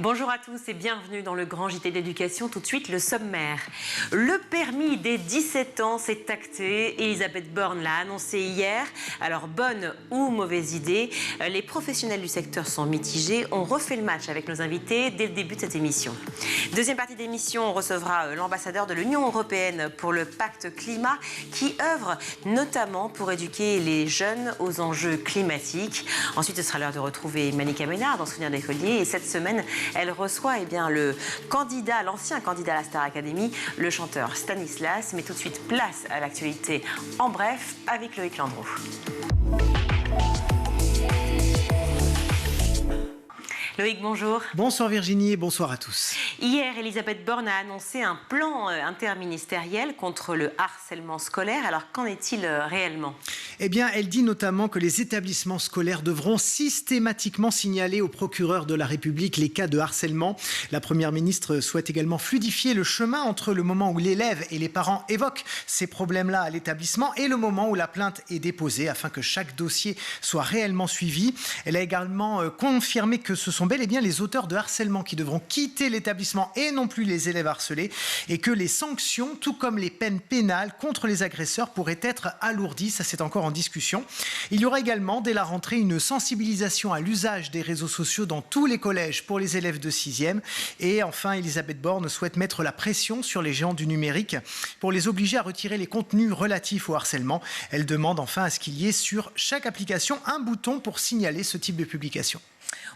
Bonjour à tous et bienvenue dans le grand JT d'éducation. Tout de suite, le sommaire. Le permis des 17 ans s'est acté. Elisabeth Borne l'a annoncé hier. Alors, bonne ou mauvaise idée, les professionnels du secteur sont mitigés. On refait le match avec nos invités dès le début de cette émission. Deuxième partie d'émission, on recevra l'ambassadeur de l'Union européenne pour le pacte climat qui œuvre notamment pour éduquer les jeunes aux enjeux climatiques. Ensuite, ce sera l'heure de retrouver Manika Ménard dans Souvenir d'écolier. Et cette semaine, elle reçoit l'ancien candidat à la Star Academy, le chanteur Stanislas. Mais tout de suite, place à l'actualité en bref avec Loïc Landreau. Loïc, bonjour. Bonsoir Virginie et bonsoir à tous. Hier, Elisabeth Borne a annoncé un plan interministériel contre le harcèlement scolaire. Alors, qu'en est-il réellement ? Eh bien, elle dit notamment que les établissements scolaires devront systématiquement signaler au procureur de la République les cas de harcèlement. La Première ministre souhaite également fluidifier le chemin entre le moment où l'élève et les parents évoquent ces problèmes-là à l'établissement et le moment où la plainte est déposée afin que chaque dossier soit réellement suivi. Elle a également confirmé que ce sont bel et bien les auteurs de harcèlement qui devront quitter l'établissement et non plus les élèves harcelés et que les sanctions, tout comme les peines pénales contre les agresseurs, pourraient être alourdies. Ça, c'est encore en discussion. Il y aura également, dès la rentrée, une sensibilisation à l'usage des réseaux sociaux dans tous les collèges pour les élèves de 6e. Et enfin, Elisabeth Borne souhaite mettre la pression sur les géants du numérique pour les obliger à retirer les contenus relatifs au harcèlement. Elle demande enfin à ce qu'il y ait sur chaque application un bouton pour signaler ce type de publication.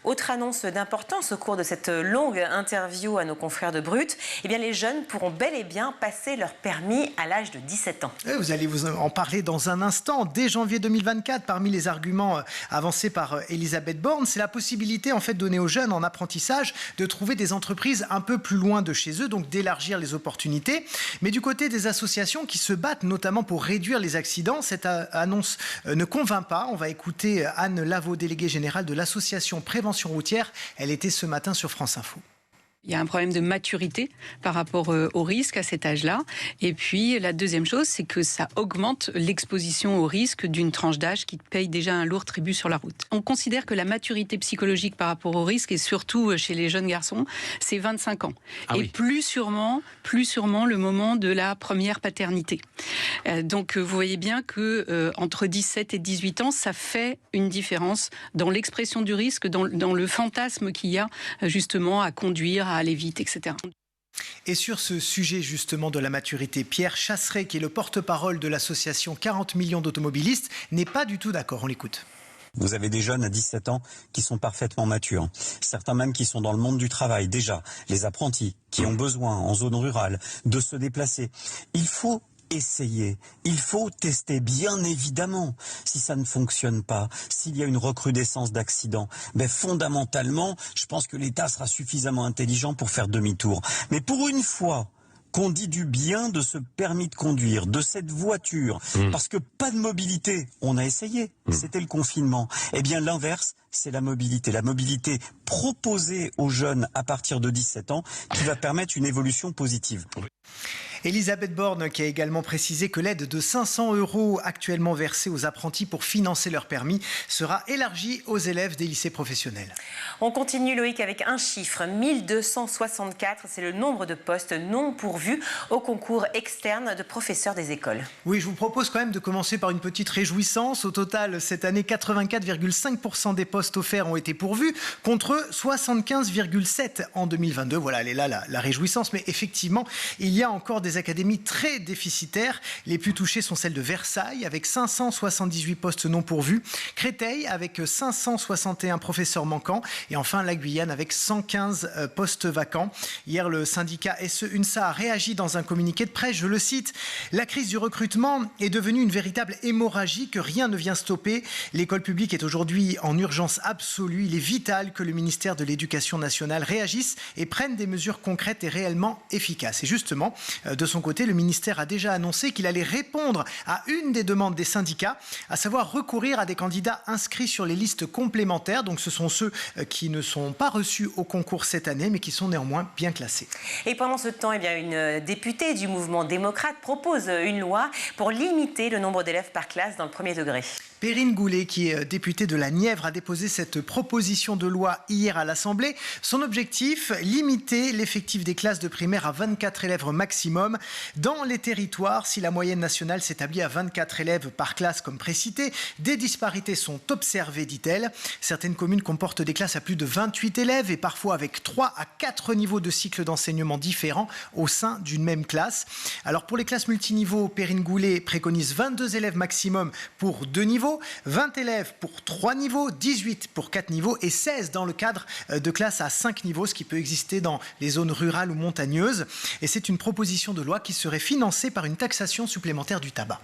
Autre annonce d'importance au cours de cette longue interview à nos confrères de Brut, eh bien les jeunes pourront bel et bien passer leur permis à l'âge de 17 ans. Vous allez vous en parler dans un instant. Dès janvier 2024, parmi les arguments avancés par Elisabeth Borne, c'est la possibilité en fait donnée aux jeunes en apprentissage de trouver des entreprises un peu plus loin de chez eux, donc d'élargir les opportunités. Mais du côté des associations qui se battent notamment pour réduire les accidents, cette annonce ne convainc pas. On va écouter Anne Lavaux, déléguée générale de l'association Prévention routière. Elle était ce matin sur France Info. Il y a un problème de maturité par rapport au risque à cet âge-là. Et puis, la deuxième chose, c'est que ça augmente l'exposition au risque d'une tranche d'âge qui paye déjà un lourd tribut sur la route. On considère que la maturité psychologique par rapport au risque, et surtout chez les jeunes garçons, c'est 25 ans. Et plus sûrement le moment de la première paternité. Donc, vous voyez bien que entre 17 et 18 ans, ça fait une différence dans l'expression du risque, dans le fantasme qu'il y a justement à conduire, à aller vite, etc. Et sur ce sujet justement de la maturité, Pierre Chasseret, qui est le porte-parole de l'association 40 millions d'automobilistes, n'est pas du tout d'accord. On l'écoute. Vous avez des jeunes à 17 ans qui sont parfaitement matures. Certains même qui sont dans le monde du travail déjà. Les apprentis qui ont besoin en zone rurale de se déplacer. Il faut essayer. Il faut tester, bien évidemment. Si ça ne fonctionne pas, s'il y a une recrudescence d'accidents, fondamentalement, je pense que l'État sera suffisamment intelligent pour faire demi-tour. Mais pour une fois qu'on dit du bien de ce permis de conduire, de cette voiture, parce que pas de mobilité, on a essayé, c'était le confinement. Eh bien l'inverse, c'est la mobilité proposée aux jeunes à partir de 17 ans qui va permettre une évolution positive. Elisabeth Borne qui a également précisé que l'aide de 500 € actuellement versée aux apprentis pour financer leur permis sera élargie aux élèves des lycées professionnels. On continue Loïc avec un chiffre, 1264, c'est le nombre de postes non pourvus au concours externe de professeurs des écoles. Oui, je vous propose quand même de commencer par une petite réjouissance. Au total, cette année, 84,5% des postes offerts ont été pourvus contre 75,7% en 2022. Voilà, elle est là la réjouissance, mais effectivement, il y a encore des académies très déficitaires. Les plus touchées sont celles de Versailles avec 578 postes non pourvus, Créteil avec 561 professeurs manquants et enfin la Guyane avec 115 postes vacants. Hier, le syndicat SE-UNSA a réagi dans un communiqué de presse, je le cite: « La crise du recrutement est devenue une véritable hémorragie que rien ne vient stopper. L'école publique est aujourd'hui en urgence absolue. Il est vital que le ministère de l'Éducation nationale réagisse et prenne des mesures concrètes et réellement efficaces. » Et justement, de son côté, le ministère a déjà annoncé qu'il allait répondre à une des demandes des syndicats, à savoir recourir à des candidats inscrits sur les listes complémentaires. Donc ce sont ceux qui ne sont pas reçus au concours cette année, mais qui sont néanmoins bien classés. Et pendant ce temps, une députée du mouvement démocrate propose une loi pour limiter le nombre d'élèves par classe dans le premier degré. Perrine Goulet, qui est députée de la Nièvre, a déposé cette proposition de loi hier à l'Assemblée. Son objectif, limiter l'effectif des classes de primaire à 24 élèves maximum. Dans les territoires, si la moyenne nationale s'établit à 24 élèves par classe comme précité, des disparités sont observées, dit-elle. Certaines communes comportent des classes à plus de 28 élèves et parfois avec 3 à 4 niveaux de cycle d'enseignement différents au sein d'une même classe. Alors pour les classes multiniveaux, Perrine Goulet préconise 22 élèves maximum pour 2 niveaux, 20 élèves pour 3 niveaux, 18 pour 4 niveaux et 16 dans le cadre de classes à 5 niveaux, ce qui peut exister dans les zones rurales ou montagneuses. Et c'est une proposition de loi qui serait financée par une taxation supplémentaire du tabac.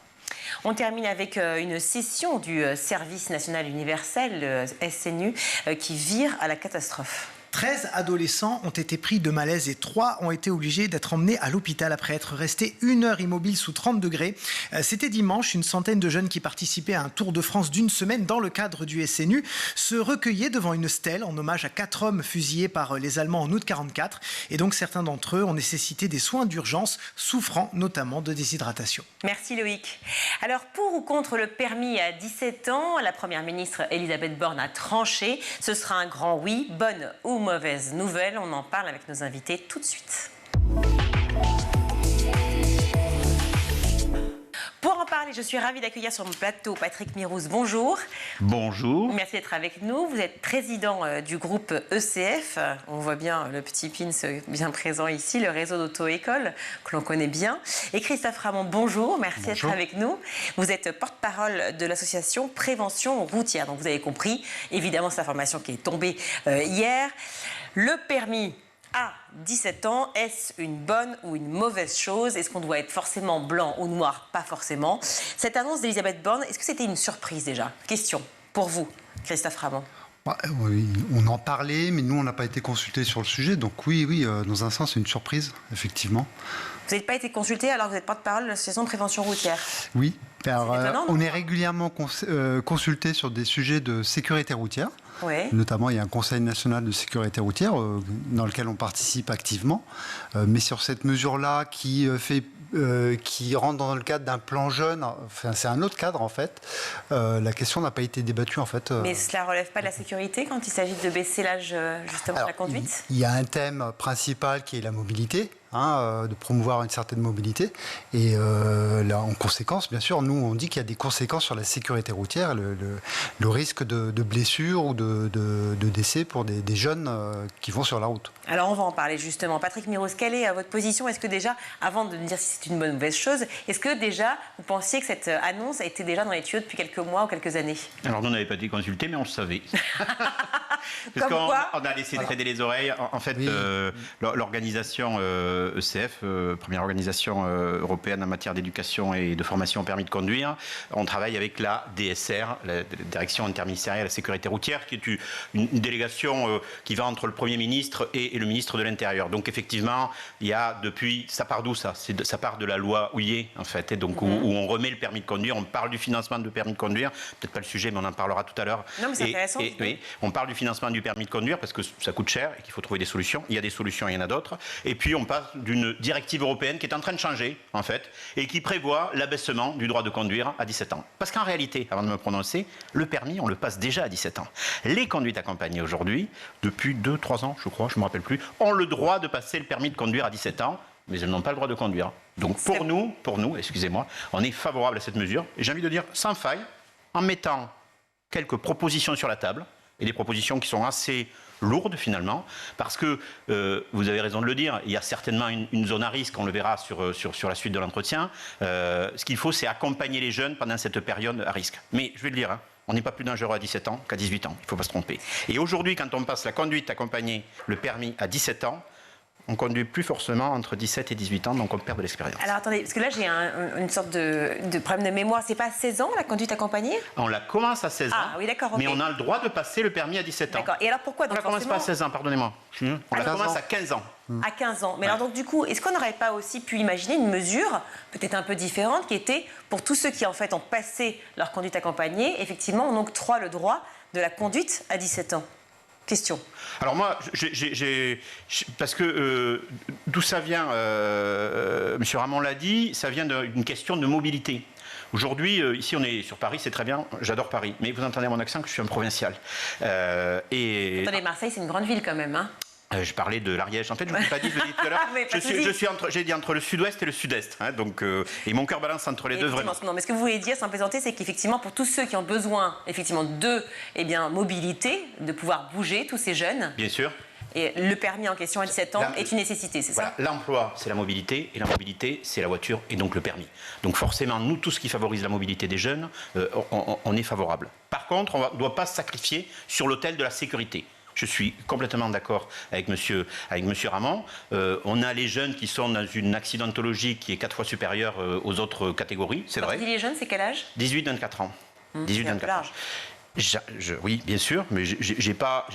On termine avec une session du Service national universel, le SNU, qui vire à la catastrophe. 13 adolescents ont été pris de malaise et 3 ont été obligés d'être emmenés à l'hôpital après être restés 1 heure immobiles sous 30 degrés. C'était dimanche, une centaine de jeunes qui participaient à un tour de France d'une semaine dans le cadre du SNU se recueillaient devant une stèle en hommage à 4 hommes fusillés par les Allemands en août 1944. Et donc certains d'entre eux ont nécessité des soins d'urgence, souffrant notamment de déshydratation. Merci Loïc. Alors pour ou contre le permis à 17 ans, la Première ministre Elisabeth Borne a tranché. Ce sera un grand oui, bonne ou mauvaise nouvelle. On en parle avec nos invités tout de suite. Pour en parler, je suis ravie d'accueillir sur mon plateau Patrick Mirouz. Bonjour. Bonjour. Merci d'être avec nous. Vous êtes président du groupe ECF. On voit bien le petit pins bien présent ici, le réseau d'auto-école que l'on connaît bien. Et Christophe Ramon, bonjour. Merci d'être avec nous. Vous êtes porte-parole de l'association Prévention routière. Donc vous avez compris, évidemment, cette information qui est tombée hier. Le permis à 17 ans, est-ce une bonne ou une mauvaise chose? Est-ce qu'on doit être forcément blanc ou noir? Pas forcément. Cette annonce d'Elisabeth Borne, est-ce que c'était une surprise déjà? Question pour vous, Christophe Ramon. Oui, on en parlait, mais nous, on n'a pas été consultés sur le sujet. Donc oui, dans un sens, c'est une surprise, effectivement. Vous n'avez pas été consulté alors que vous êtes porte-parole de l'association Prévention routière? Oui, on est non? régulièrement consulté sur des sujets de sécurité routière. Ouais. Notamment, il y a un Conseil national de sécurité routière dans lequel on participe activement. Mais sur cette mesure-là qui rentre dans le cadre d'un plan jeune, enfin, c'est un autre cadre en fait, la question n'a pas été débattue en fait. Mais cela ne relève pas de la sécurité quand il s'agit de baisser l'âge justement de la conduite? Il y a un thème principal qui est la mobilité. De promouvoir une certaine mobilité. Et là, en conséquence, bien sûr, nous, on dit qu'il y a des conséquences sur la sécurité routière, le risque de blessure ou de décès pour des jeunes qui vont sur la route. Alors, on va en parler justement. Patrick Mirouz, quelle est votre position? Est-ce que déjà, avant de me dire si c'est une bonne ou mauvaise chose, est-ce que déjà, vous pensiez que cette annonce était déjà dans les tuyaux depuis quelques mois ou quelques années? Alors, nous, on n'avait pas été consultés, mais on le savait. Parce Comme quoi on a laissé traîner les oreilles. En fait, oui. L'organisation ECF, première organisation européenne en matière d'éducation et de formation au permis de conduire, on travaille avec la DSR, la Direction interministérielle à la sécurité routière, qui est une délégation qui va entre le Premier ministre et le ministre de l'Intérieur. Donc effectivement, il y a depuis, ça part d'où ça? Ça part de la loi Houillet, en fait, et donc où on remet le permis de conduire, on parle du financement de permis de conduire, peut-être pas le sujet, mais on en parlera tout à l'heure. Non, mais c'est intéressant. Oui, on parle du financement du permis de conduire parce que ça coûte cher et qu'il faut trouver des solutions. Il y a des solutions, il y en a d'autres. Et puis on passe d'une directive européenne qui est en train de changer, en fait, et qui prévoit l'abaissement du droit de conduire à 17 ans. Parce qu'en réalité, avant de me prononcer, le permis, on le passe déjà à 17 ans. Les conduites accompagnées aujourd'hui, depuis 2-3 ans, je crois, je ne me rappelle plus, ont le droit de passer le permis de conduire à 17 ans, mais elles n'ont pas le droit de conduire. Donc pour nous, excusez-moi, on est favorable à cette mesure, et j'ai envie de dire sans faille, en mettant quelques propositions sur la table, et des propositions qui sont assez lourdes finalement, parce que, vous avez raison de le dire, il y a certainement une zone à risque, on le verra sur la suite de l'entretien. Ce qu'il faut, c'est accompagner les jeunes pendant cette période à risque. Mais je vais le dire, on n'est pas plus dangereux à 17 ans qu'à 18 ans, il ne faut pas se tromper. Et aujourd'hui, quand on passe la conduite accompagnée, le permis à 17 ans, on conduit plus forcément entre 17 et 18 ans, donc on perd de l'expérience. Alors attendez, parce que là j'ai une sorte de problème de mémoire. C'est pas à 16 ans la conduite accompagnée? On la commence à 16 ans, oui, d'accord, okay. Mais on a le droit de passer le permis à 17 ans. D'accord, et alors pourquoi? On la commence pas à 16 ans, pardonnez-moi. On la commence à 15 ans. À 15 ans. Mais alors donc du coup, est-ce qu'on n'aurait pas aussi pu imaginer une mesure peut-être un peu différente qui était pour tous ceux qui en fait ont passé leur conduite accompagnée, effectivement on octroie le droit de la conduite à 17 ans? Question. Alors moi, parce que d'où ça vient, M. Ramon l'a dit, ça vient d'une question de mobilité. Aujourd'hui, ici on est sur Paris, c'est très bien, j'adore Paris, mais vous entendez à mon accent que je suis un provincial. Attendez, Marseille, c'est une grande ville quand même, hein. Je parlais de l'Ariège. En fait, je ne vous l'ai pas dit, je l'ai dit tout à l'heure. J'ai dit entre le sud-ouest et le sud-est. Hein, donc, et mon cœur balance entre les deux, vraiment. Non, mais ce que vous voulez dire, sans plaisanter, c'est qu'effectivement, pour tous ceux qui ont besoin effectivement, de mobilité, de pouvoir bouger, tous ces jeunes. Bien sûr. Et le permis en question à 17 ans est une nécessité, c'est ça ? L'emploi, c'est la mobilité, et la mobilité, c'est la voiture, et donc le permis. Donc forcément, nous, tout ce qui favorise la mobilité des jeunes, on est favorable. Par contre, on ne doit pas se sacrifier sur l'autel de la sécurité. Je suis complètement d'accord avec monsieur Ramon. On a les jeunes qui sont dans une accidentologie qui est 4 fois supérieure aux autres catégories, c'est vrai. Quand vous dites les jeunes, c'est quel âge ? 18-24 ans. 18-24 ans. Oui, bien sûr, mais j'ai pas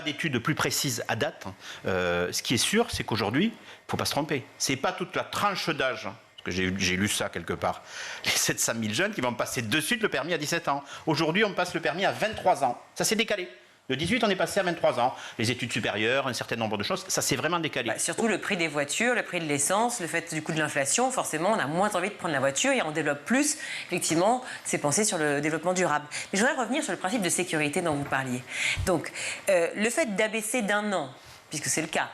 d'études plus précises à date. Ce qui est sûr, c'est qu'aujourd'hui, il ne faut pas se tromper. C'est pas toute la tranche d'âge. Parce que j'ai lu ça quelque part. Les 700 000 jeunes qui vont passer de suite le permis à 17 ans. Aujourd'hui, on passe le permis à 23 ans. Ça s'est décalé. De 18, on est passé à 23 ans. Les études supérieures, un certain nombre de choses, ça s'est vraiment décalé. Surtout le prix des voitures, le prix de l'essence, le fait du coût de l'inflation, forcément, on a moins envie de prendre la voiture et on développe plus, effectivement, ses pensées sur le développement durable. Mais je voudrais revenir sur le principe de sécurité dont vous parliez. Donc, le fait d'abaisser d'1 an, puisque c'est le cas,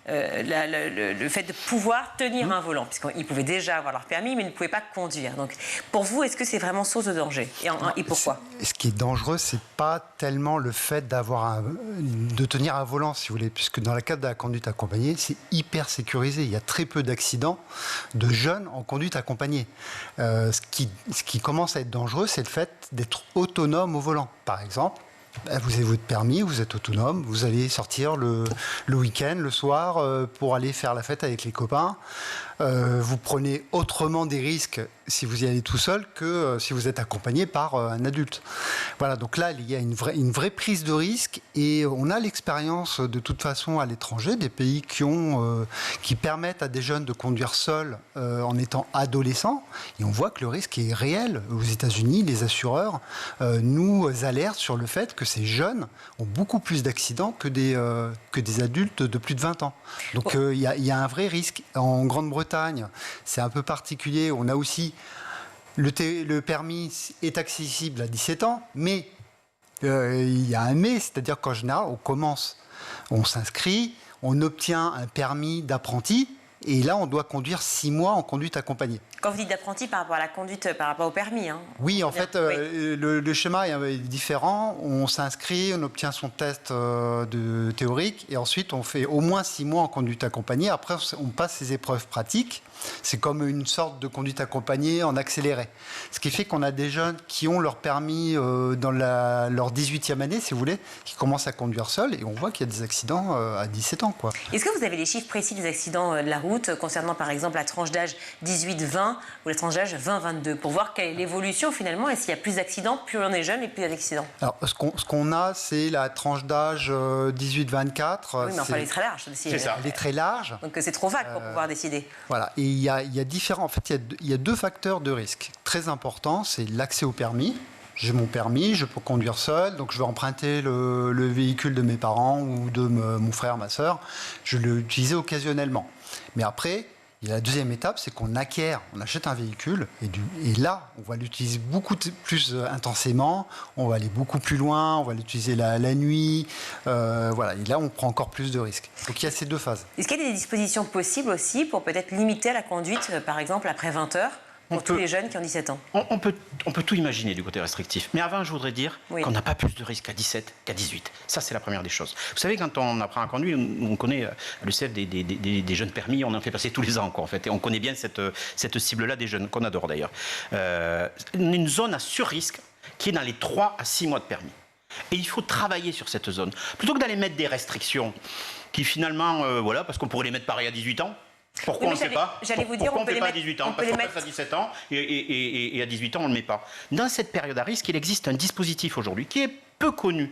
le fait de pouvoir tenir un volant, puisqu'ils pouvaient déjà avoir leur permis, mais ils ne pouvaient pas conduire. Donc, pour vous, est-ce que c'est vraiment source de danger ? Et pourquoi ? Ce qui est dangereux, c'est pas tellement le fait de tenir un volant, si vous voulez, puisque dans le cadre de la conduite accompagnée, c'est hyper sécurisé. Il y a très peu d'accidents de jeunes en conduite accompagnée. Ce qui commence à être dangereux, c'est le fait d'être autonome au volant. Par exemple, vous avez votre permis, vous êtes autonome, vous allez sortir le week-end, le soir, pour aller faire la fête avec les copains. Vous prenez autrement des risques si vous y allez tout seul que si vous êtes accompagné par un adulte. Voilà, donc là, il y a une vraie prise de risque et on a l'expérience de toute façon à l'étranger, des pays qui permettent à des jeunes de conduire seuls en étant adolescents, et on voit que le risque est réel. Aux États-Unis, les assureurs nous alertent sur le fait que ces jeunes ont beaucoup plus d'accidents que des adultes de plus de 20 ans. Donc il y a un vrai risque. En Grande-Bretagne, c'est un peu particulier. On a aussi le permis est accessible à 17 ans, mais il y a un mais, c'est-à-dire qu'en général, on s'inscrit, on obtient un permis d'apprenti, et là, on doit conduire 6 mois en conduite accompagnée. Quand vous dites d'apprenti par rapport à la conduite, par rapport au permis, hein. Oui, en fait, le schéma est différent. On s'inscrit, on obtient son test théorique, et ensuite, on fait au moins 6 mois en conduite accompagnée. Après, on passe ses épreuves pratiques. C'est comme une sorte de conduite accompagnée en accéléré. Ce qui fait qu'on a des jeunes qui ont leur permis dans leur 18e année, si vous voulez, qui commencent à conduire seuls, et on voit qu'il y a des accidents à 17 ans, quoi. Est-ce que vous avez les chiffres précis des accidents de la route concernant, par exemple, la tranche d'âge 18-20 ou la tranche d'âge 20-22, pour voir quelle est l'évolution, finalement, et s'il y a plus d'accidents, plus on est jeune et plus il y a d'accidents? Alors, ce qu'on a, c'est la tranche d'âge 18-24. Oui, mais enfin, elle est très large, aussi. C'est ça. Elle est très large. Donc, c'est trop vague pour pouvoir décider. Voilà. Et il y a différents... En fait, il y a 2 facteurs de risque très importants. C'est l'accès au permis. J'ai mon permis, je peux conduire seul, donc je vais emprunter le véhicule de mes parents ou de mon frère, ma sœur. Je vais l'utiliser occasionnellement. Mais après, il y a la deuxième étape, c'est qu'on achète un véhicule, et là, on va l'utiliser beaucoup plus intensément, on va aller beaucoup plus loin, on va l'utiliser la nuit, voilà. Et là, on prend encore plus de risques. Donc il y a ces 2 phases. Est-ce qu'il y a des dispositions possibles aussi pour peut-être limiter la conduite, par exemple, après 20 heures pour tous les jeunes qui ont 17 ans? On peut tout imaginer du côté restrictif. Mais avant, je voudrais dire qu'on n'a pas plus de risques à 17 qu'à 18. Ça, c'est la première des choses. Vous savez, quand on apprend à conduire, on connaît le CEF des jeunes permis, on en fait passer tous les ans, quoi, en fait. Et on connaît bien cette cible-là des jeunes, qu'on adore d'ailleurs. Une zone à sur-risque qui est dans les 3 à 6 mois de permis. Et il faut travailler sur cette zone. Plutôt que d'aller mettre des restrictions qui finalement, voilà, parce qu'on pourrait les mettre pareil à 18 ans. Pourquoi on ne fait pas? J'allais vous dire, on ne fait pas à 18 ans? Parce qu'on passe à 17 ans et à 18 ans, on ne le met pas. Dans cette période à risque, il existe un dispositif aujourd'hui qui est peu connu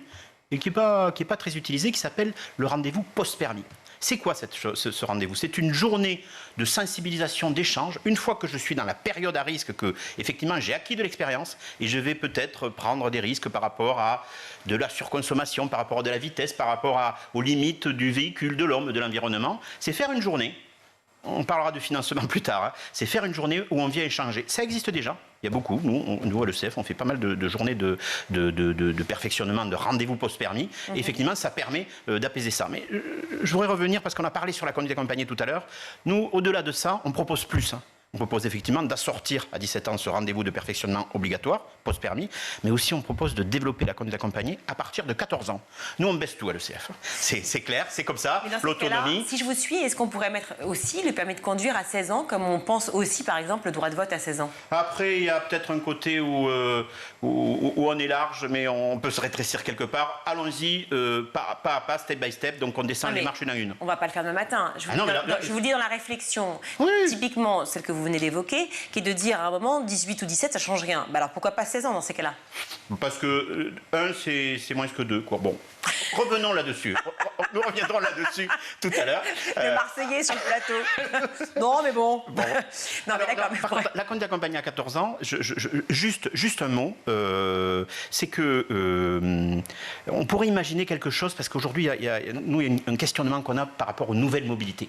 et qui n'est pas très utilisé, qui s'appelle le rendez-vous post-permis. C'est quoi ce rendez-vous? C'est une journée de sensibilisation, d'échange. Une fois que je suis dans la période à risque, que effectivement j'ai acquis de l'expérience et je vais peut-être prendre des risques par rapport à de la surconsommation, par rapport à de la vitesse, par rapport aux limites du véhicule, de l'homme, de l'environnement, c'est faire une journée. On parlera de financement plus tard. Hein. C'est faire une journée où on vient échanger. Ça existe déjà. Il y a beaucoup. Nous à l'ECF, on fait pas mal de journées de perfectionnement, de rendez-vous post-permis. Et effectivement, ça permet d'apaiser ça. Mais je voudrais revenir, parce qu'on a parlé sur la conduite accompagnée tout à l'heure. Nous, au-delà de ça, on propose plus. On propose effectivement d'assortir à 17 ans ce rendez-vous de perfectionnement obligatoire, post-permis, mais aussi on propose de développer la conduite accompagnée à partir de 14 ans. Nous, on baisse tout à l'ECF. C'est clair, c'est comme ça, l'autonomie. Si je vous suis, est-ce qu'on pourrait mettre aussi le permis de conduire à 16 ans, comme on pense aussi, par exemple, le droit de vote à 16 ans? Après, il y a peut-être un côté où on est large, mais on peut se rétrécir quelque part. Allons-y, pas à pas, step by step, donc on descend les marches une à une. On ne va pas le faire demain matin. Je vous le dis dans la réflexion, typiquement celle que vous venez d'évoquer, qui est de dire à un moment 18 ou 17, ça ne change rien. Bah alors pourquoi pas 16 ans dans ces cas-là? Parce que 1, c'est moins que 2, quoi. Bon, revenons là-dessus. Nous reviendrons là-dessus tout à l'heure. Le Marseillais sur le plateau. Non, mais bon. Non, mais d'accord. La conduite accompagnée à 14 ans, juste un mot, c'est que on pourrait imaginer quelque chose, parce qu'aujourd'hui, il y a un questionnement qu'on a par rapport aux nouvelles mobilités.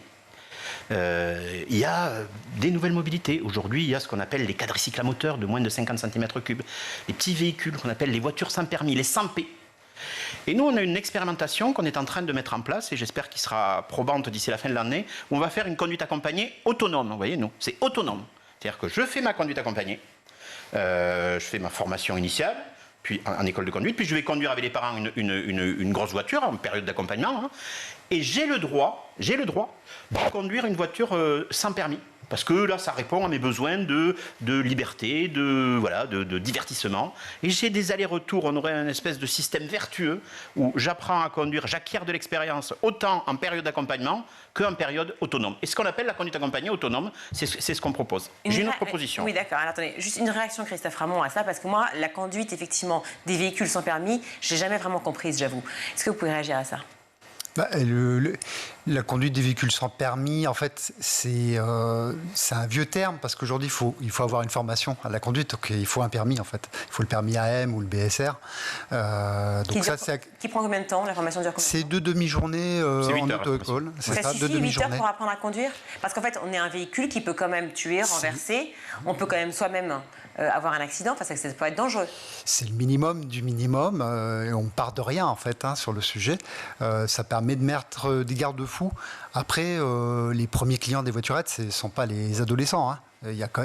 Il y a des nouvelles mobilités. Aujourd'hui, il y a ce qu'on appelle les quadricycles à moteur de moins de 50 cm3, les petits véhicules qu'on appelle les voitures sans permis, les 100P. Et nous, on a une expérimentation qu'on est en train de mettre en place, et j'espère qu'il sera probante d'ici la fin de l'année, où on va faire une conduite accompagnée autonome. Vous voyez, nous, c'est autonome. C'est-à-dire que je fais ma conduite accompagnée, je fais ma formation initiale, puis en école de conduite, puis je vais conduire avec les parents une grosse voiture en période d'accompagnement, et j'ai le droit de conduire une voiture sans permis. Parce que là, ça répond à mes besoins de liberté, de divertissement. Et j'ai des allers-retours, on aurait un espèce de système vertueux où j'apprends à conduire, j'acquiers de l'expérience autant en période d'accompagnement qu'en période autonome. Et ce qu'on appelle la conduite accompagnée autonome, c'est ce qu'on propose. J'ai une autre proposition. Oui, d'accord. Alors, attendez, juste une réaction, Christophe Ramon, à ça, parce que moi, la conduite, effectivement, des véhicules sans permis, je n'ai jamais vraiment comprise, j'avoue. Est-ce que vous pouvez réagir à ça? La conduite des véhicules sans permis, en fait, c'est un vieux terme, parce qu'aujourd'hui, il faut avoir une formation à la conduite, donc il faut un permis, en fait. Il faut le permis AM ou le BSR. Qui prend combien de temps? La formation dure combien de temps? C'est 2 demi-journées en auto-école. C'est ça, 2 demi-journées. 8 heures pour apprendre à conduire? Parce qu'en fait, on est un véhicule qui peut quand même tuer, renverser. On peut quand même soi-même avoir un accident, parce que ça peut être dangereux. C'est le minimum du minimum. Et on part de rien, en fait, sur le sujet. Ça permet de mettre des garde-fous. Après, les premiers clients des voiturettes, ce ne sont pas les adolescents.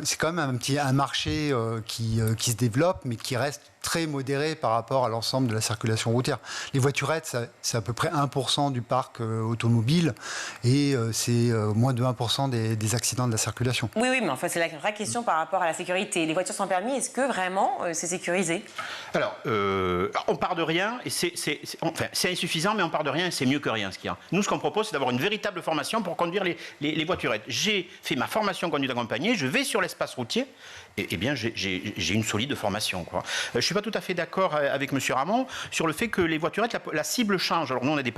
C'est quand même un marché qui se développe, mais qui reste très modéré par rapport à l'ensemble de la circulation routière. Les voiturettes, c'est à peu près 1% du parc automobile, et c'est moins de 1% des accidents de la circulation. Oui, mais enfin, c'est la vraie question par rapport à la sécurité. Les voitures sans permis, est-ce que vraiment c'est sécurisé? Alors, on part de rien, et c'est insuffisant, mais on part de rien, et c'est mieux que rien, ce qu'il y a. Nous, ce qu'on propose, c'est d'avoir une véritable formation pour conduire les voiturettes. J'ai fait ma formation conduite accompagnée, je vais sur l'espace routier, et bien, j'ai une solide formation, quoi. Je ne suis pas tout à fait d'accord avec M. Ramon sur le fait que les voiturettes, la cible change. Alors nous, on a des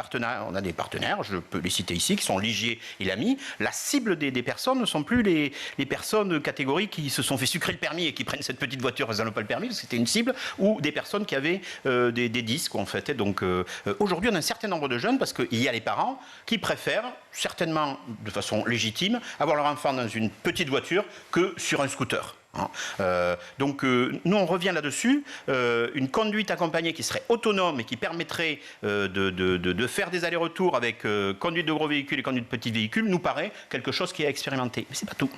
partenaires, je peux les citer ici, qui sont Ligier et Lamy. La cible des personnes ne sont plus les personnes catégories qui se sont fait sucrer le permis et qui prennent cette petite voiture parce qu'elles n'ont pas le permis, parce que c'était une cible, ou des personnes qui avaient des disques, en fait. Et donc aujourd'hui, on a un certain nombre de jeunes, parce qu'il y a les parents qui préfèrent, certainement de façon légitime, avoir leur enfant dans une petite voiture que sur un scooter. Donc nous on revient là-dessus, une conduite accompagnée qui serait autonome et qui permettrait de faire des allers-retours avec conduite de gros véhicules et conduite de petits véhicules nous paraît quelque chose qui est expérimenté. Mais c'est pas tout.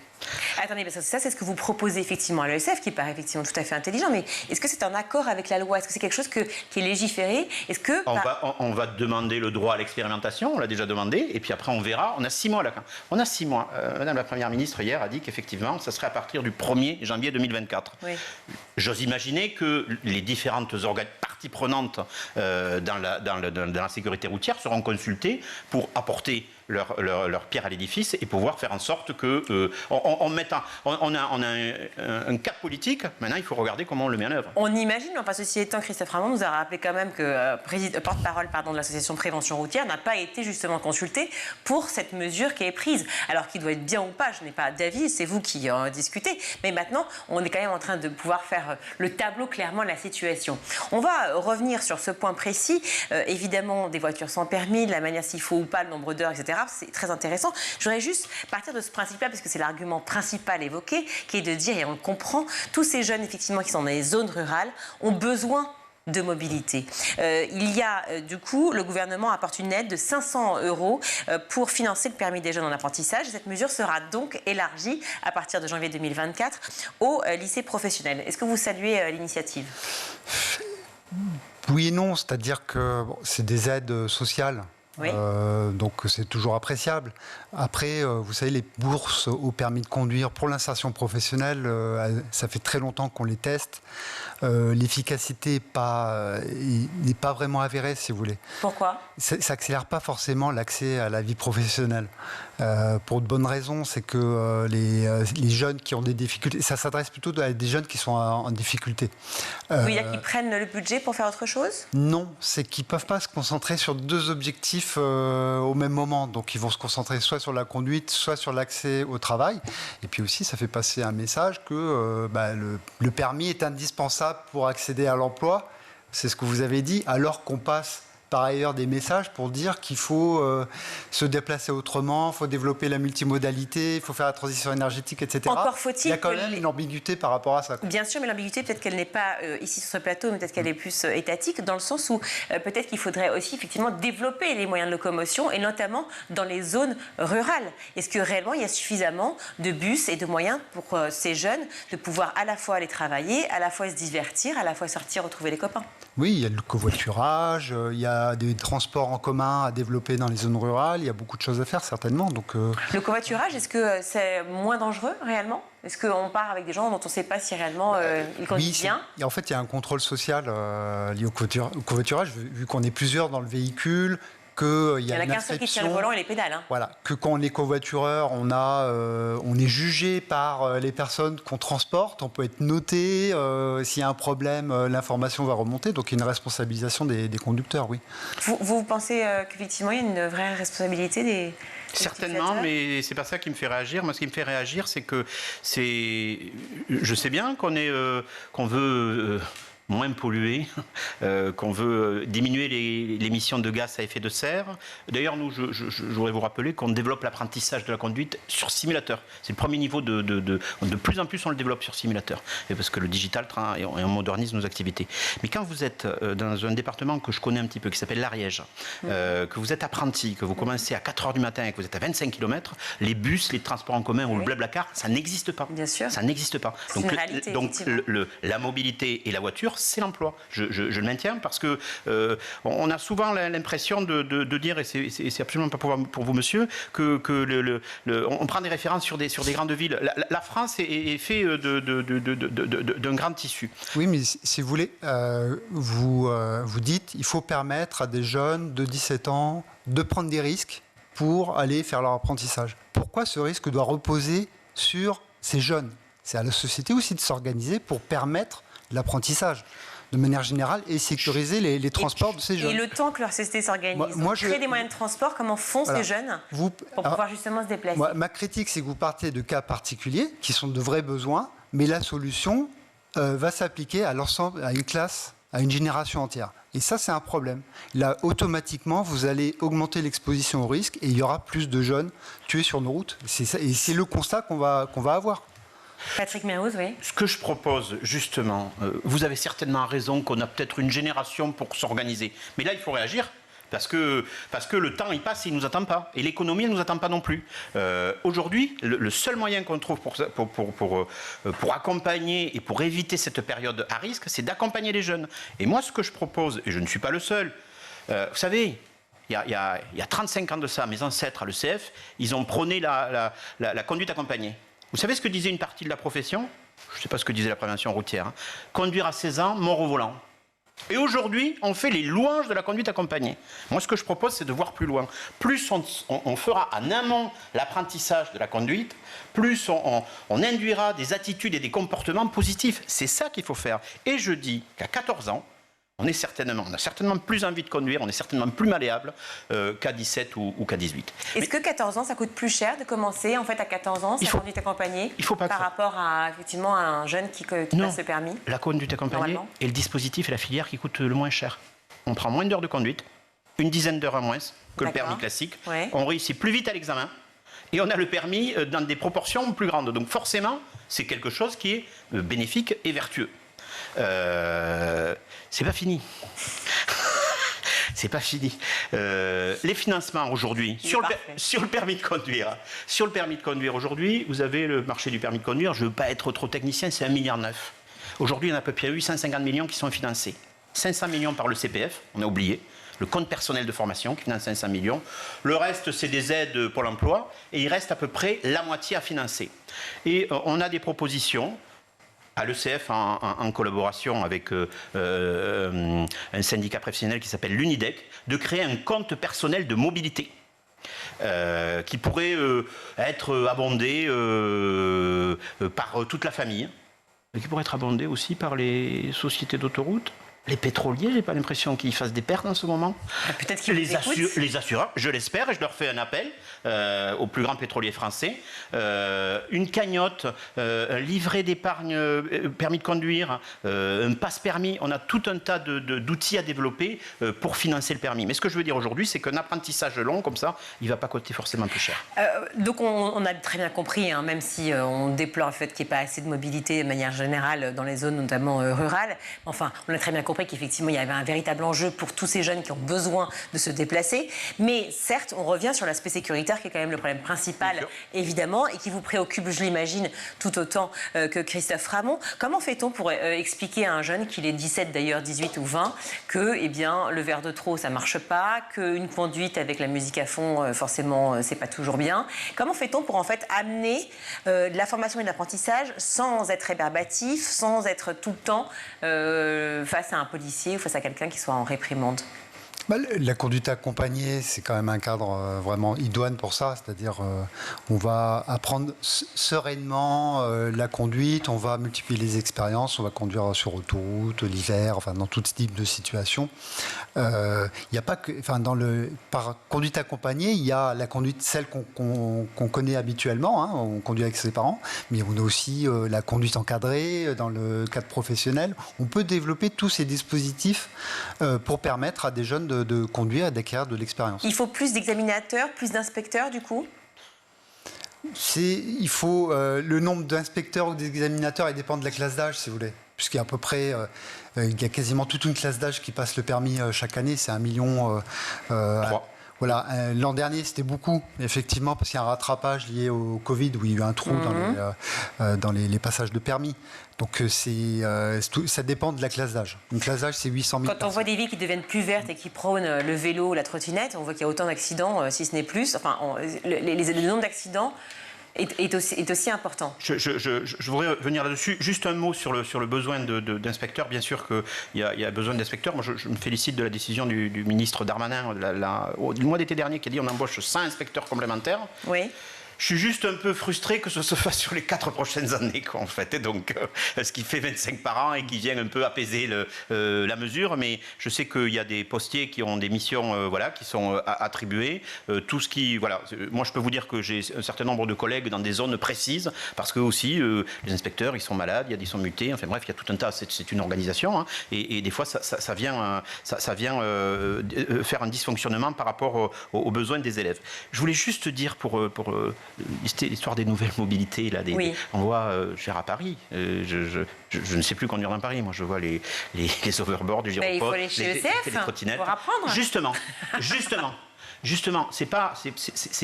Attendez, parce que ça c'est ce que vous proposez effectivement à l'ESF, qui paraît effectivement tout à fait intelligent, mais est-ce que c'est en accord avec la loi? Est-ce que c'est quelque chose qui est légiféré? Est-ce que on va demander le droit à l'expérimentation, on l'a déjà demandé, et puis après on verra. On a 6 mois là. On a 6 mois. Madame la Première ministre hier a dit qu'effectivement ça serait à partir du 1er janvier 2024. Oui. J'ose imaginer que les différentes parties prenantes dans la sécurité routière seront consultées pour apporter leur pierre à l'édifice et pouvoir faire en sorte que on a un cap politique. Maintenant, il faut regarder comment on le met en œuvre. On imagine, enfin ceci étant, Christophe Ramon nous a rappelé quand même que porte-parole de l'association Prévention routière n'a pas été justement consulté pour cette mesure qui est prise. Alors qu'il doit être bien ou pas, je n'ai pas d'avis, c'est vous qui en discutez. Mais maintenant, on est quand même en train de pouvoir faire le tableau clairement de la situation. On va revenir sur ce point précis, évidemment des voitures sans permis, de la manière s'il faut ou pas, le nombre d'heures, etc. grave, c'est très intéressant. Je voudrais juste partir de ce principe-là, parce que c'est l'argument principal évoqué, qui est de dire, et on le comprend, tous ces jeunes, effectivement, qui sont dans les zones rurales, ont besoin de mobilité. Il y a, du coup, le gouvernement apporte une aide de 500 € pour financer le permis des jeunes en apprentissage. Cette mesure sera donc élargie à partir de janvier 2024 au lycée professionnel. Est-ce que vous saluez l'initiative ? Oui et non, c'est-à-dire que c'est des aides sociales. Oui. Donc c'est toujours appréciable. Après, vous savez, les bourses au permis de conduire pour l'insertion professionnelle, ça fait très longtemps qu'on les teste. L'efficacité n'est pas vraiment avérée, si vous voulez. Pourquoi ? Ça n'accélère pas forcément l'accès à la vie professionnelle. Pour de bonnes raisons, c'est que les jeunes qui ont des difficultés, ça s'adresse plutôt à des jeunes qui sont en difficulté. Vous voulez dire qu'ils prennent le budget pour faire autre chose ? Non, c'est qu'ils ne peuvent pas se concentrer sur deux objectifs au même moment. Donc ils vont se concentrer soit sur la conduite, soit sur l'accès au travail. Et puis aussi, ça fait passer un message que le permis est indispensable pour accéder à l'emploi. C'est ce que vous avez dit, alors qu'on passe par ailleurs des messages pour dire qu'il faut se déplacer autrement, il faut développer la multimodalité, il faut faire la transition énergétique, etc. Encore faut-il. Il y a quand même une ambiguïté par rapport à ça. Bien sûr, mais l'ambiguïté, peut-être qu'elle n'est pas ici sur ce plateau, mais peut-être qu'elle est plus étatique, dans le sens où peut-être qu'il faudrait aussi effectivement développer les moyens de locomotion, et notamment dans les zones rurales. Est-ce que réellement il y a suffisamment de bus et de moyens pour ces jeunes de pouvoir à la fois aller travailler, à la fois se divertir, à la fois sortir, retrouver les copains ? Oui, il y a le covoiturage, il y a des transports en commun à développer dans les zones rurales, il y a beaucoup de choses à faire certainement. Donc, Le covoiturage, est-ce que c'est moins dangereux réellement ? Est-ce qu'on part avec des gens dont on ne sait pas si réellement ils conduisent bien ? Et en fait, il y a un contrôle social lié au covoiturage, vu qu'on est plusieurs dans le véhicule, qu'il y a qu'un seul qui tient le volant et les pédales. Hein. Voilà, que quand on est covoitureur, on est jugé par les personnes qu'on transporte, on peut être noté, s'il y a un problème, l'information va remonter, donc il y a une responsabilisation des conducteurs, oui. Vous pensez qu'effectivement il y a une vraie responsabilité des... Certainement, mais c'est pas ça qui me fait réagir. Moi, ce qui me fait réagir, c'est que je sais bien qu'on veut moins polluer, qu'on veut diminuer les émissions de gaz à effet de serre. D'ailleurs, nous, je voudrais vous rappeler qu'on développe l'apprentissage de la conduite sur simulateur. C'est le premier niveau de plus en plus, on le développe sur simulateur. Et parce que le digital, et on modernise nos activités. Mais quand vous êtes dans un département que je connais un petit peu, qui s'appelle l'Ariège, que vous êtes apprenti, que vous commencez à 4h du matin et que vous êtes à 25 km, les bus, les transports en commun ou le blablacar, ça n'existe pas. Bien sûr. Ça n'existe pas. Donc la mobilité et la voiture, c'est l'emploi. Je le maintiens parce que on a souvent l'impression de dire, et c'est absolument pas pour vous, monsieur, que on prend des références sur des grandes villes. La France est fait d'un grand tissu. Oui, mais si vous voulez, vous dites il faut permettre à des jeunes de 17 ans de prendre des risques pour aller faire leur apprentissage. Pourquoi ce risque doit reposer sur ces jeunes ? C'est à la société aussi de s'organiser pour permettre l'apprentissage de manière générale et sécuriser les transports de ces jeunes. Et le temps que leur société s'organise, créer des moyens de transport, comment font ces jeunes pour pouvoir justement se déplacer ? Ma critique, c'est que vous partez de cas particuliers qui sont de vrais besoins, mais la solution va s'appliquer à l'ensemble, à une classe, à une génération entière. Et ça, c'est un problème. Là, automatiquement, vous allez augmenter l'exposition au risque et il y aura plus de jeunes tués sur nos routes. Et c'est le constat qu'on va avoir. Patrick Mermoz, oui. Ce que je propose, justement, vous avez certainement raison qu'on a peut-être une génération pour s'organiser. Mais là, il faut réagir. Parce que le temps, il passe, il ne nous attend pas. Et l'économie, elle ne nous attend pas non plus. Aujourd'hui, le seul moyen qu'on trouve pour accompagner et pour éviter cette période à risque, c'est d'accompagner les jeunes. Et moi, ce que je propose, et je ne suis pas le seul, vous savez, il y a 35 ans de ça, mes ancêtres à l'ECF, ils ont prôné la conduite accompagnée. Vous savez ce que disait une partie de la profession ? Je ne sais pas ce que disait la prévention routière. Hein. Conduire à 16 ans, mort au volant. Et aujourd'hui, on fait les louanges de la conduite accompagnée. Moi, ce que je propose, c'est de voir plus loin. Plus on fera en amont l'apprentissage de la conduite, plus on induira des attitudes et des comportements positifs. C'est ça qu'il faut faire. Et je dis qu'à 14 ans, on a certainement plus envie de conduire, on est certainement plus malléable qu'à 17 ou qu'à 18. Est-ce que 14 ans, ça coûte plus cher de commencer en fait à 14 ans sa conduite accompagnée par rapport à effectivement à un jeune qui passe ce permis ? La conduite accompagnée est le dispositif et la filière qui coûte le moins cher. On prend moins d'heures de conduite. une dizaine d'heures en moins que le D'accord. permis classique. Ouais. On réussit plus vite à l'examen et on a le permis dans des proportions plus grandes. Donc forcément, c'est quelque chose qui est bénéfique et vertueux. C'est pas fini. C'est pas fini. Les financements aujourd'hui, sur le permis de conduire. Sur le permis de conduire aujourd'hui, vous avez le marché du permis de conduire, je ne veux pas être trop technicien, c'est 1,9 milliard. Aujourd'hui, il y en a à peu près 850 millions qui sont financés. 500 millions par le CPF, on a oublié. Le compte personnel de formation qui finance 500 millions. Le reste, c'est des aides pour l'emploi. Et il reste à peu près la moitié à financer. Et on a des propositions à l'ECF en collaboration avec un syndicat professionnel qui s'appelle l'UNIDEC, de créer un compte personnel de mobilité qui pourrait être abondé par toute la famille, et qui pourrait être abondé aussi par les sociétés d'autoroutes. Les pétroliers, j'ai pas l'impression qu'ils fassent des pertes en ce moment. Peut-être qu'ils les assureurs, je l'espère, et je leur fais un appel aux plus grands pétroliers français. Une cagnotte, un livret d'épargne, permis de conduire, un passe-permis. On a tout un tas d'outils à développer pour financer le permis. Mais ce que je veux dire aujourd'hui, c'est qu'un apprentissage long comme ça, il ne va pas coûter forcément plus cher. Donc on a très bien compris, hein, même si on déplore le fait qu'il n'y ait pas assez de mobilité de manière générale dans les zones notamment rurales. Enfin, on a très bien compris qu'effectivement il y avait un véritable enjeu pour tous ces jeunes qui ont besoin de se déplacer. Mais certes, on revient sur l'aspect sécuritaire qui est quand même le problème principal, évidemment, et qui vous préoccupe, je l'imagine, tout autant que Christophe Ramon. Comment fait-on pour expliquer à un jeune, qu'il est 17 d'ailleurs, 18 ou 20, que eh bien, le verre de trop, ça ne marche pas, qu'une conduite avec la musique à fond, forcément, c'est pas toujours bien. Comment fait-on pour en fait amener de la formation et de l'apprentissage sans être rébarbatif, sans être tout le temps face à un policier ou face à quelqu'un qui soit en réprimande? La conduite accompagnée, c'est quand même un cadre vraiment idoine pour ça. C'est-à-dire, on va apprendre sereinement la conduite, on va multiplier les expériences, on va conduire sur autoroute, l'hiver, enfin dans tout type de situation. Il n'y a pas que, enfin, par conduite accompagnée, il y a la conduite, celle qu'on connaît habituellement, hein, on conduit avec ses parents, mais on a aussi la conduite encadrée dans le cadre professionnel. On peut développer tous ces dispositifs pour permettre à des jeunes de conduire et d'acquérir de l'expérience. Il faut plus d'examinateurs, plus d'inspecteurs du coup? Il faut le nombre d'inspecteurs ou d'examinateurs, il dépend de la classe d'âge, si vous voulez. Puisqu'il y a à peu près, il y a quasiment toute une classe d'âge qui passe le permis chaque année, c'est 1 million. 3. Voilà, l'an dernier c'était beaucoup, effectivement, parce qu'il y a un rattrapage lié au Covid où il y a eu un trou dans les passages de permis. Donc ça dépend de la classe d'âge. Une classe d'âge, c'est 800 000 Quand on voit des villes qui deviennent plus vertes et qui prônent le vélo, la trottinette, on voit qu'il y a autant d'accidents, si ce n'est plus. Enfin, le nombre d'accidents est aussi important. Je voudrais revenir là-dessus. Juste un mot sur le besoin d'inspecteurs. Bien sûr qu'il y a besoin d'inspecteurs. Moi, je me félicite de la décision du ministre Darmanin du mois d'été dernier qui a dit on embauche 100 inspecteurs complémentaires. Oui. Je suis juste un peu frustré que ce se fasse sur les 4 prochaines années, quoi, en fait. Et donc, ce qui fait 25 par an et qui vient un peu apaiser la mesure. Mais je sais qu'il y a des postiers qui ont des missions, qui sont attribuées. Tout ce qui, voilà. Moi, je peux vous dire que j'ai un certain nombre de collègues dans des zones précises, parce que aussi, les inspecteurs, ils sont malades, ils sont mutés. Enfin bref, il y a tout un tas. C'est une organisation, hein, et des fois, ça vient faire un dysfonctionnement par rapport aux besoins des élèves. Je voulais juste dire pour l'histoire des nouvelles mobilités, là, on voit, à Paris, je ne sais plus conduire dans Paris, moi je vois les overboards, du gyropode, il faut aller chez ECF les trottinettes. pour apprendre. Justement, c'est pas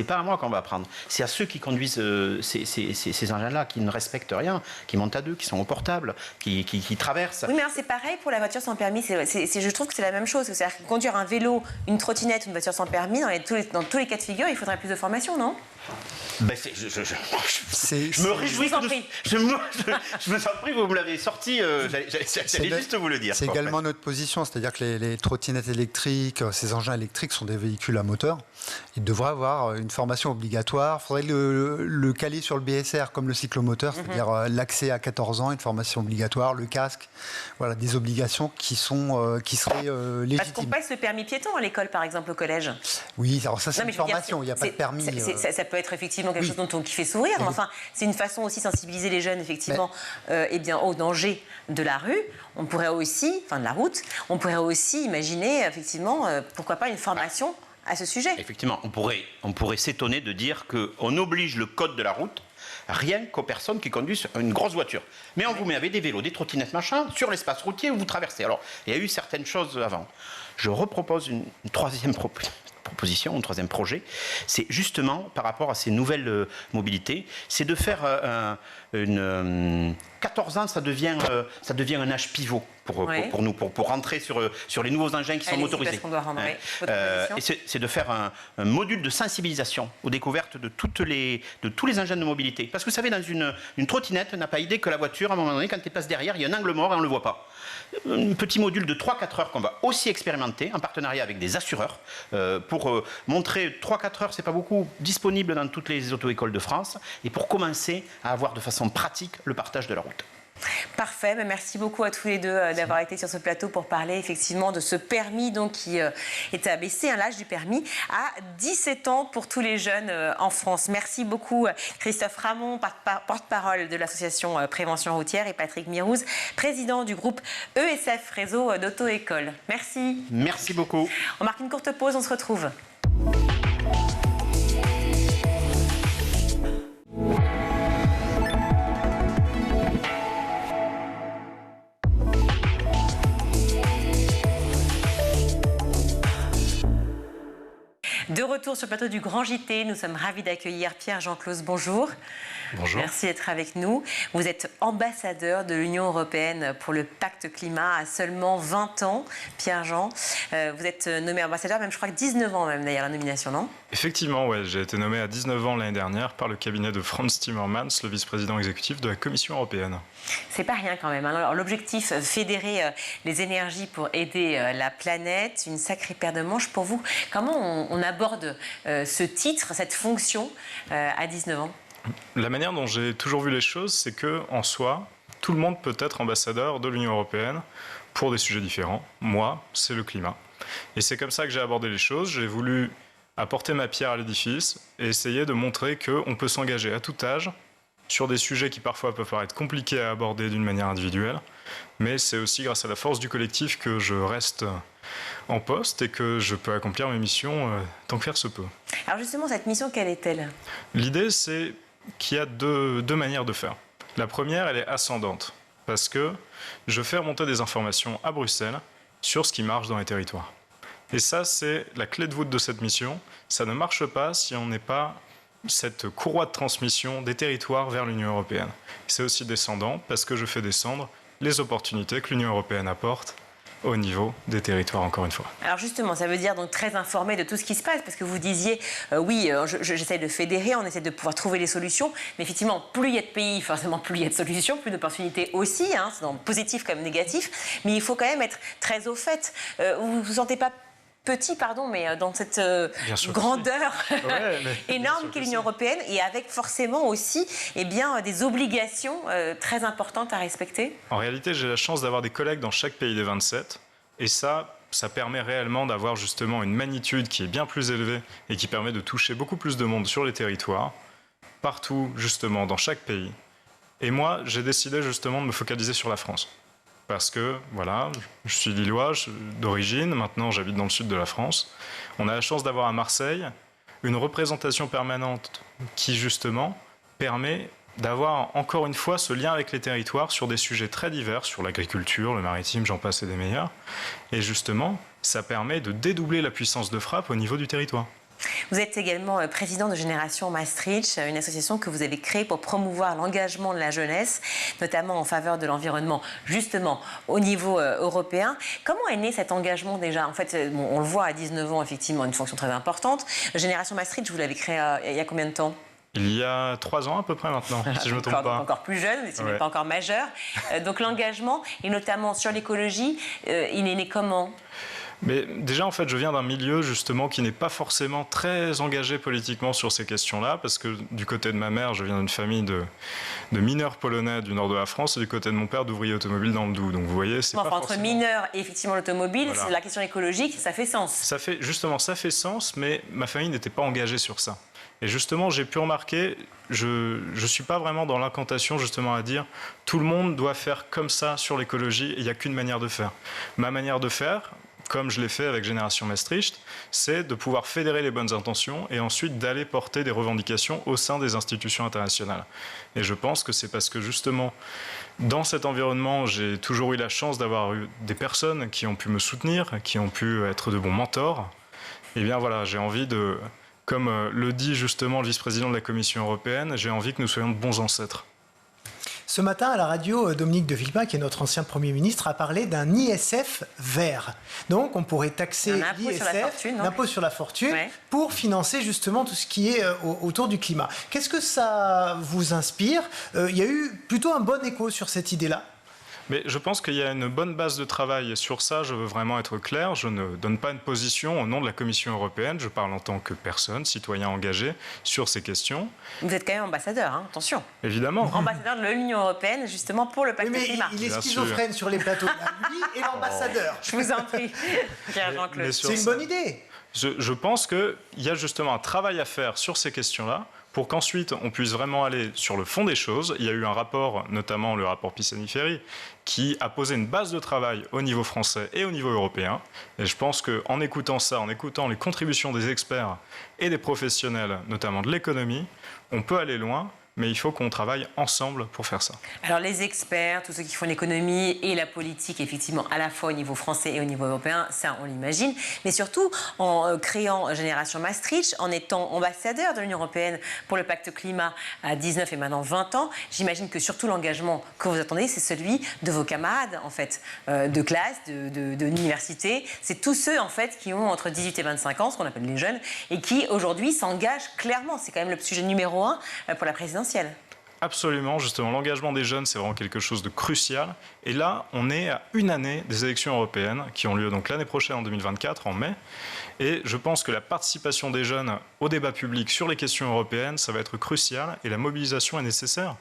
à moi qu'on va apprendre, c'est à ceux qui conduisent ces engins-là, qui ne respectent rien, qui montent à deux, qui sont au portable, qui traversent. Oui, mais c'est pareil pour la voiture sans permis. Je trouve que c'est la même chose. C'est-à-dire que conduire un vélo, une trottinette, une voiture sans permis, dans tous les cas de figure, il faudrait plus de formation, non? Je me réjouis que je me sens pris, vous me l'avez sorti, j'allais juste vous le dire. C'est également notre position, c'est-à-dire que les trottinettes électriques, ces engins électriques sont des véhicules à moteur cyclomoteurs. Il devrait avoir une formation obligatoire. Il faudrait le caler sur le BSR comme le cyclomoteur, c'est-à-dire l'accès à 14 ans, une formation obligatoire, le casque, voilà, des obligations qui seraient légitimes. Parce qu'on passe le permis piéton à l'école, par exemple, au collège. Oui, alors ça c'est une formation, il n'y a pas de permis. Ça peut être effectivement quelque chose qui fait sourire, mais enfin, c'est une façon aussi de sensibiliser les jeunes, effectivement, au danger de la rue. On pourrait aussi, de la route, on pourrait aussi imaginer, effectivement, pourquoi pas une formation à ce sujet. Effectivement, on pourrait s'étonner de dire qu'on oblige le code de la route rien qu'aux personnes qui conduisent une grosse voiture. Mais on vous met avec des vélos, des trottinettes, machin, sur l'espace routier où vous traversez. Alors, il y a eu certaines choses avant. Je repropose une troisième proposition, un troisième projet, c'est justement par rapport à ces nouvelles mobilités, c'est de faire 14 ans, ça devient un âge pivot pour nous, pour rentrer sur les nouveaux engins qui sont motorisés. Et c'est de faire un module de sensibilisation aux découvertes de tous les engins de mobilité. Parce que vous savez, dans une trottinette, on n'a pas idée que la voiture, à un moment donné, quand elle passe derrière, il y a un angle mort et on ne le voit pas. Un petit module de 3-4 heures qu'on va aussi expérimenter en partenariat avec des assureurs pour montrer 3-4 heures, c'est pas beaucoup, disponible dans toutes les auto-écoles de France et pour commencer à avoir de façon pratique le partage de la route. Parfait, merci beaucoup à tous les deux d'avoir été sur ce plateau pour parler effectivement de ce permis qui est abaissé, l'âge du permis, à 17 ans pour tous les jeunes en France. Merci beaucoup Christophe Ramon, porte-parole de l'association Prévention Routière, et Patrick Mirouz, président du groupe ESF Réseau d'Auto-École. Merci. Merci beaucoup. On marque une courte pause, on se retrouve. De retour sur le plateau du Grand JT, nous sommes ravis d'accueillir Pierre-Jean Claus. Bonjour. Bonjour. Merci d'être avec nous. Vous êtes ambassadeur de l'Union européenne pour le pacte climat à seulement 20 ans. Pierre-Jean, vous êtes nommé ambassadeur, même je crois que 19 ans même d'ailleurs la nomination, non? Effectivement, ouais, j'ai été nommé à 19 ans l'année dernière par le cabinet de Frans Timmermans, le vice-président exécutif de la Commission européenne. C'est pas rien quand même. Alors, l'objectif, fédérer les énergies pour aider la planète, une sacrée paire de manches pour vous. Comment on aborde ce titre, cette fonction à 19 ans? La manière dont j'ai toujours vu les choses, c'est que en soi, tout le monde peut être ambassadeur de l'Union européenne pour des sujets différents. Moi, c'est le climat. Et c'est comme ça que j'ai abordé les choses. J'ai voulu apporter ma pierre à l'édifice et essayer de montrer qu'on peut s'engager à tout âge sur des sujets qui parfois peuvent paraître compliqués à aborder d'une manière individuelle. Mais c'est aussi grâce à la force du collectif que je reste en poste et que je peux accomplir mes missions tant que faire se peut. Alors justement, cette mission, quelle est-elle? L'idée, c'est qu'il y a deux manières de faire. La première, elle est ascendante, parce que je fais remonter des informations à Bruxelles sur ce qui marche dans les territoires. Et ça, c'est la clé de voûte de cette mission. Ça ne marche pas si on n'est pas cette courroie de transmission des territoires vers l'Union européenne. C'est aussi descendant, parce que je fais descendre les opportunités que l'Union européenne apporte au niveau des territoires, encore une fois. Alors justement, ça veut dire donc très informé de tout ce qui se passe, parce que vous disiez, j'essaie de fédérer, on essaie de pouvoir trouver des solutions, mais effectivement, plus il y a de pays, forcément plus il y a de solutions, plus d'opportunités aussi, c'est dans positif comme négatif, mais il faut quand même être très au fait. Vous ne vous sentez pas petit, mais dans cette grandeur énorme qu'est l'Union européenne, et avec forcément aussi des obligations très importantes à respecter? En réalité, j'ai la chance d'avoir des collègues dans chaque pays des 27, et ça permet réellement d'avoir justement une magnitude qui est bien plus élevée et qui permet de toucher beaucoup plus de monde sur les territoires, partout justement dans chaque pays. Et moi, j'ai décidé justement de me focaliser sur la France. Parce que, voilà, je suis lillois d'origine, maintenant j'habite dans le sud de la France. On a la chance d'avoir à Marseille une représentation permanente qui, justement, permet d'avoir encore une fois ce lien avec les territoires sur des sujets très divers, sur l'agriculture, le maritime, j'en passe et des meilleurs. Et justement, ça permet de dédoubler la puissance de frappe au niveau du territoire. Vous êtes également président de Génération Maastricht, une association que vous avez créée pour promouvoir l'engagement de la jeunesse, notamment en faveur de l'environnement, justement au niveau européen. Comment est né cet engagement déjà? En fait, on le voit à 19 ans, effectivement, une fonction très importante. Génération Maastricht, vous l'avez créée il y a combien de temps? Il y a 3 ans à peu près maintenant, si je ne me trompe pas. Encore plus jeune, mais si vous n'êtes pas encore majeur. Donc l'engagement, et notamment sur l'écologie, il est né comment? Mais déjà, en fait, je viens d'un milieu justement qui n'est pas forcément très engagé politiquement sur ces questions-là, parce que du côté de ma mère, je viens d'une famille de mineurs polonais du nord de la France, et du côté de mon père, d'ouvriers automobiles dans le Doubs. Donc vous voyez, c'est pas entre forcément... mineurs et effectivement l'automobile, Voilà. c'est la question écologique, ça fait sens. Ça fait sens, mais ma famille n'était pas engagée sur ça. Et justement, j'ai pu remarquer, je ne suis pas vraiment dans l'incantation justement à dire tout le monde doit faire comme ça sur l'écologie et il n'y a qu'une manière de faire. Ma manière de faire, comme je l'ai fait avec Génération Maastricht, c'est de pouvoir fédérer les bonnes intentions et ensuite d'aller porter des revendications au sein des institutions internationales. Et je pense que c'est parce que justement, dans cet environnement, j'ai toujours eu la chance d'avoir eu des personnes qui ont pu me soutenir, qui ont pu être de bons mentors. Et bien voilà, j'ai envie de... Comme le dit justement le vice-président de la Commission européenne, j'ai envie que nous soyons de bons ancêtres. Ce matin, à la radio, Dominique de Villepin, qui est notre ancien Premier ministre, a parlé d'un ISF vert. Donc, on pourrait taxer l'ISF, l'impôt sur la fortune, ouais, pour financer justement tout ce qui est autour du climat. Qu'est-ce que ça vous inspire ? Il y a eu plutôt un bon écho sur cette idée-là. Mais je pense qu'il y a une bonne base de travail et sur ça, je veux vraiment être clair. Je ne donne pas une position au nom de la Commission européenne. Je parle en tant que personne, citoyen engagé sur ces questions. Vous êtes quand même ambassadeur, hein, attention. Évidemment. Ambassadeur de l'Union européenne, justement, pour le pacte climat. Il est schizophrène sur les plateaux, lui et l'ambassadeur. Je vous en prie, Pierre Jean-Claude. C'est une bonne idée. Je pense qu'il y a justement un travail à faire sur ces questions-là, pour qu'ensuite on puisse vraiment aller sur le fond des choses. Il y a eu un rapport, notamment le rapport Pisani-Ferry, qui a posé une base de travail au niveau français et au niveau européen. Et je pense qu'en écoutant ça, en écoutant les contributions des experts et des professionnels, notamment de l'économie, on peut aller loin. Mais il faut qu'on travaille ensemble pour faire ça. Alors les experts, tous ceux qui font l'économie et la politique, effectivement, à la fois au niveau français et au niveau européen, ça on l'imagine. Mais surtout, en créant Génération Maastricht, en étant ambassadeur de l'Union européenne pour le pacte climat à 19 et maintenant 20 ans, j'imagine que surtout l'engagement que vous attendez, c'est celui de vos camarades, en fait, de classe, de l'université. C'est tous ceux, en fait, qui ont entre 18 et 25 ans, ce qu'on appelle les jeunes, et qui, aujourd'hui, s'engagent clairement. C'est quand même le sujet numéro 1 pour la présidentielle. Absolument, justement, l'engagement des jeunes, c'est vraiment quelque chose de crucial. Et là, on est à une année des élections européennes qui ont lieu donc l'année prochaine, en 2024, en mai. Et je pense que la participation des jeunes au débat public sur les questions européennes, ça va être crucial et la mobilisation est nécessaire.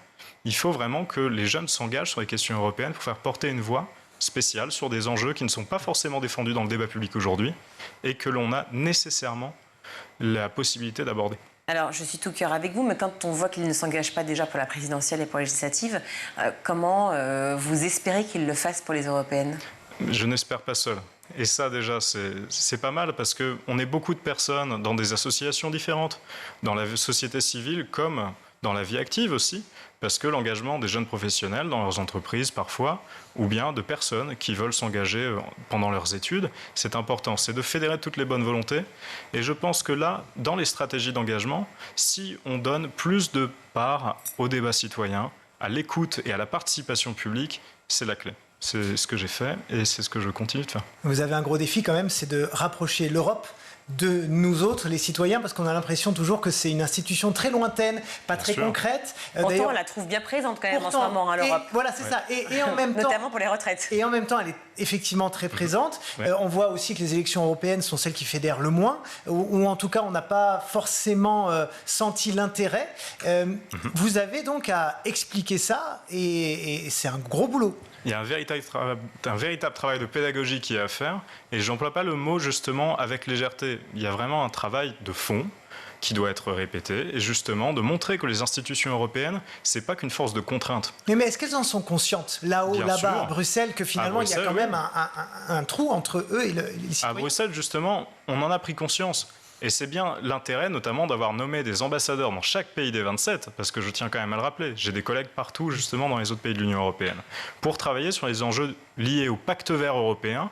Il faut vraiment que les jeunes s'engagent sur les questions européennes pour faire porter une voix spéciale sur des enjeux qui ne sont pas forcément défendus dans le débat public aujourd'hui et que l'on a nécessairement la possibilité d'aborder. Alors, je suis tout cœur avec vous, mais quand on voit qu'il ne s'engage pas déjà pour la présidentielle et pour la législative, comment vous espérez qu'il le fasse pour les européennes ? Je n'espère pas seul. Et ça, déjà, c'est pas mal parce qu'on est beaucoup de personnes dans des associations différentes, dans la société civile comme dans la vie active aussi, parce que l'engagement des jeunes professionnels dans leurs entreprises parfois, ou bien de personnes qui veulent s'engager pendant leurs études, c'est important. C'est de fédérer toutes les bonnes volontés. Et je pense que là, dans les stratégies d'engagement, si on donne plus de part au débat citoyen, à l'écoute et à la participation publique, c'est la clé. C'est ce que j'ai fait et c'est ce que je continue de faire. Vous avez un gros défi quand même, c'est de rapprocher l'Europe de nous autres, les citoyens, parce qu'on a l'impression toujours que c'est une institution très lointaine, pas très concrète. Pourtant, on la trouve bien présente quand même en ce moment, hein, l'Europe. Voilà, c'est ça. Et en même temps, notamment pour les retraites. Et en même temps, elle est effectivement très présente. On voit aussi que les élections européennes sont celles qui fédèrent le moins, ou en tout cas, on n'a pas forcément senti l'intérêt. Vous avez donc à expliquer ça, et c'est un gros boulot. Il y a un véritable travail de pédagogie qui est à faire, et je n'emploie pas le mot justement avec légèreté. Il y a vraiment un travail de fond qui doit être répété, et justement de montrer que les institutions européennes, c'est pas qu'une force de contrainte. Mais est-ce qu'elles en sont conscientes, là-haut, là-bas, à Bruxelles, que finalement il y a quand même un trou entre eux et les citoyens ? À Bruxelles, justement, on en a pris conscience. Et c'est bien l'intérêt, notamment, d'avoir nommé des ambassadeurs dans chaque pays des 27, parce que je tiens quand même à le rappeler, j'ai des collègues partout, justement, dans les autres pays de l'Union européenne, pour travailler sur les enjeux liés au pacte vert européen.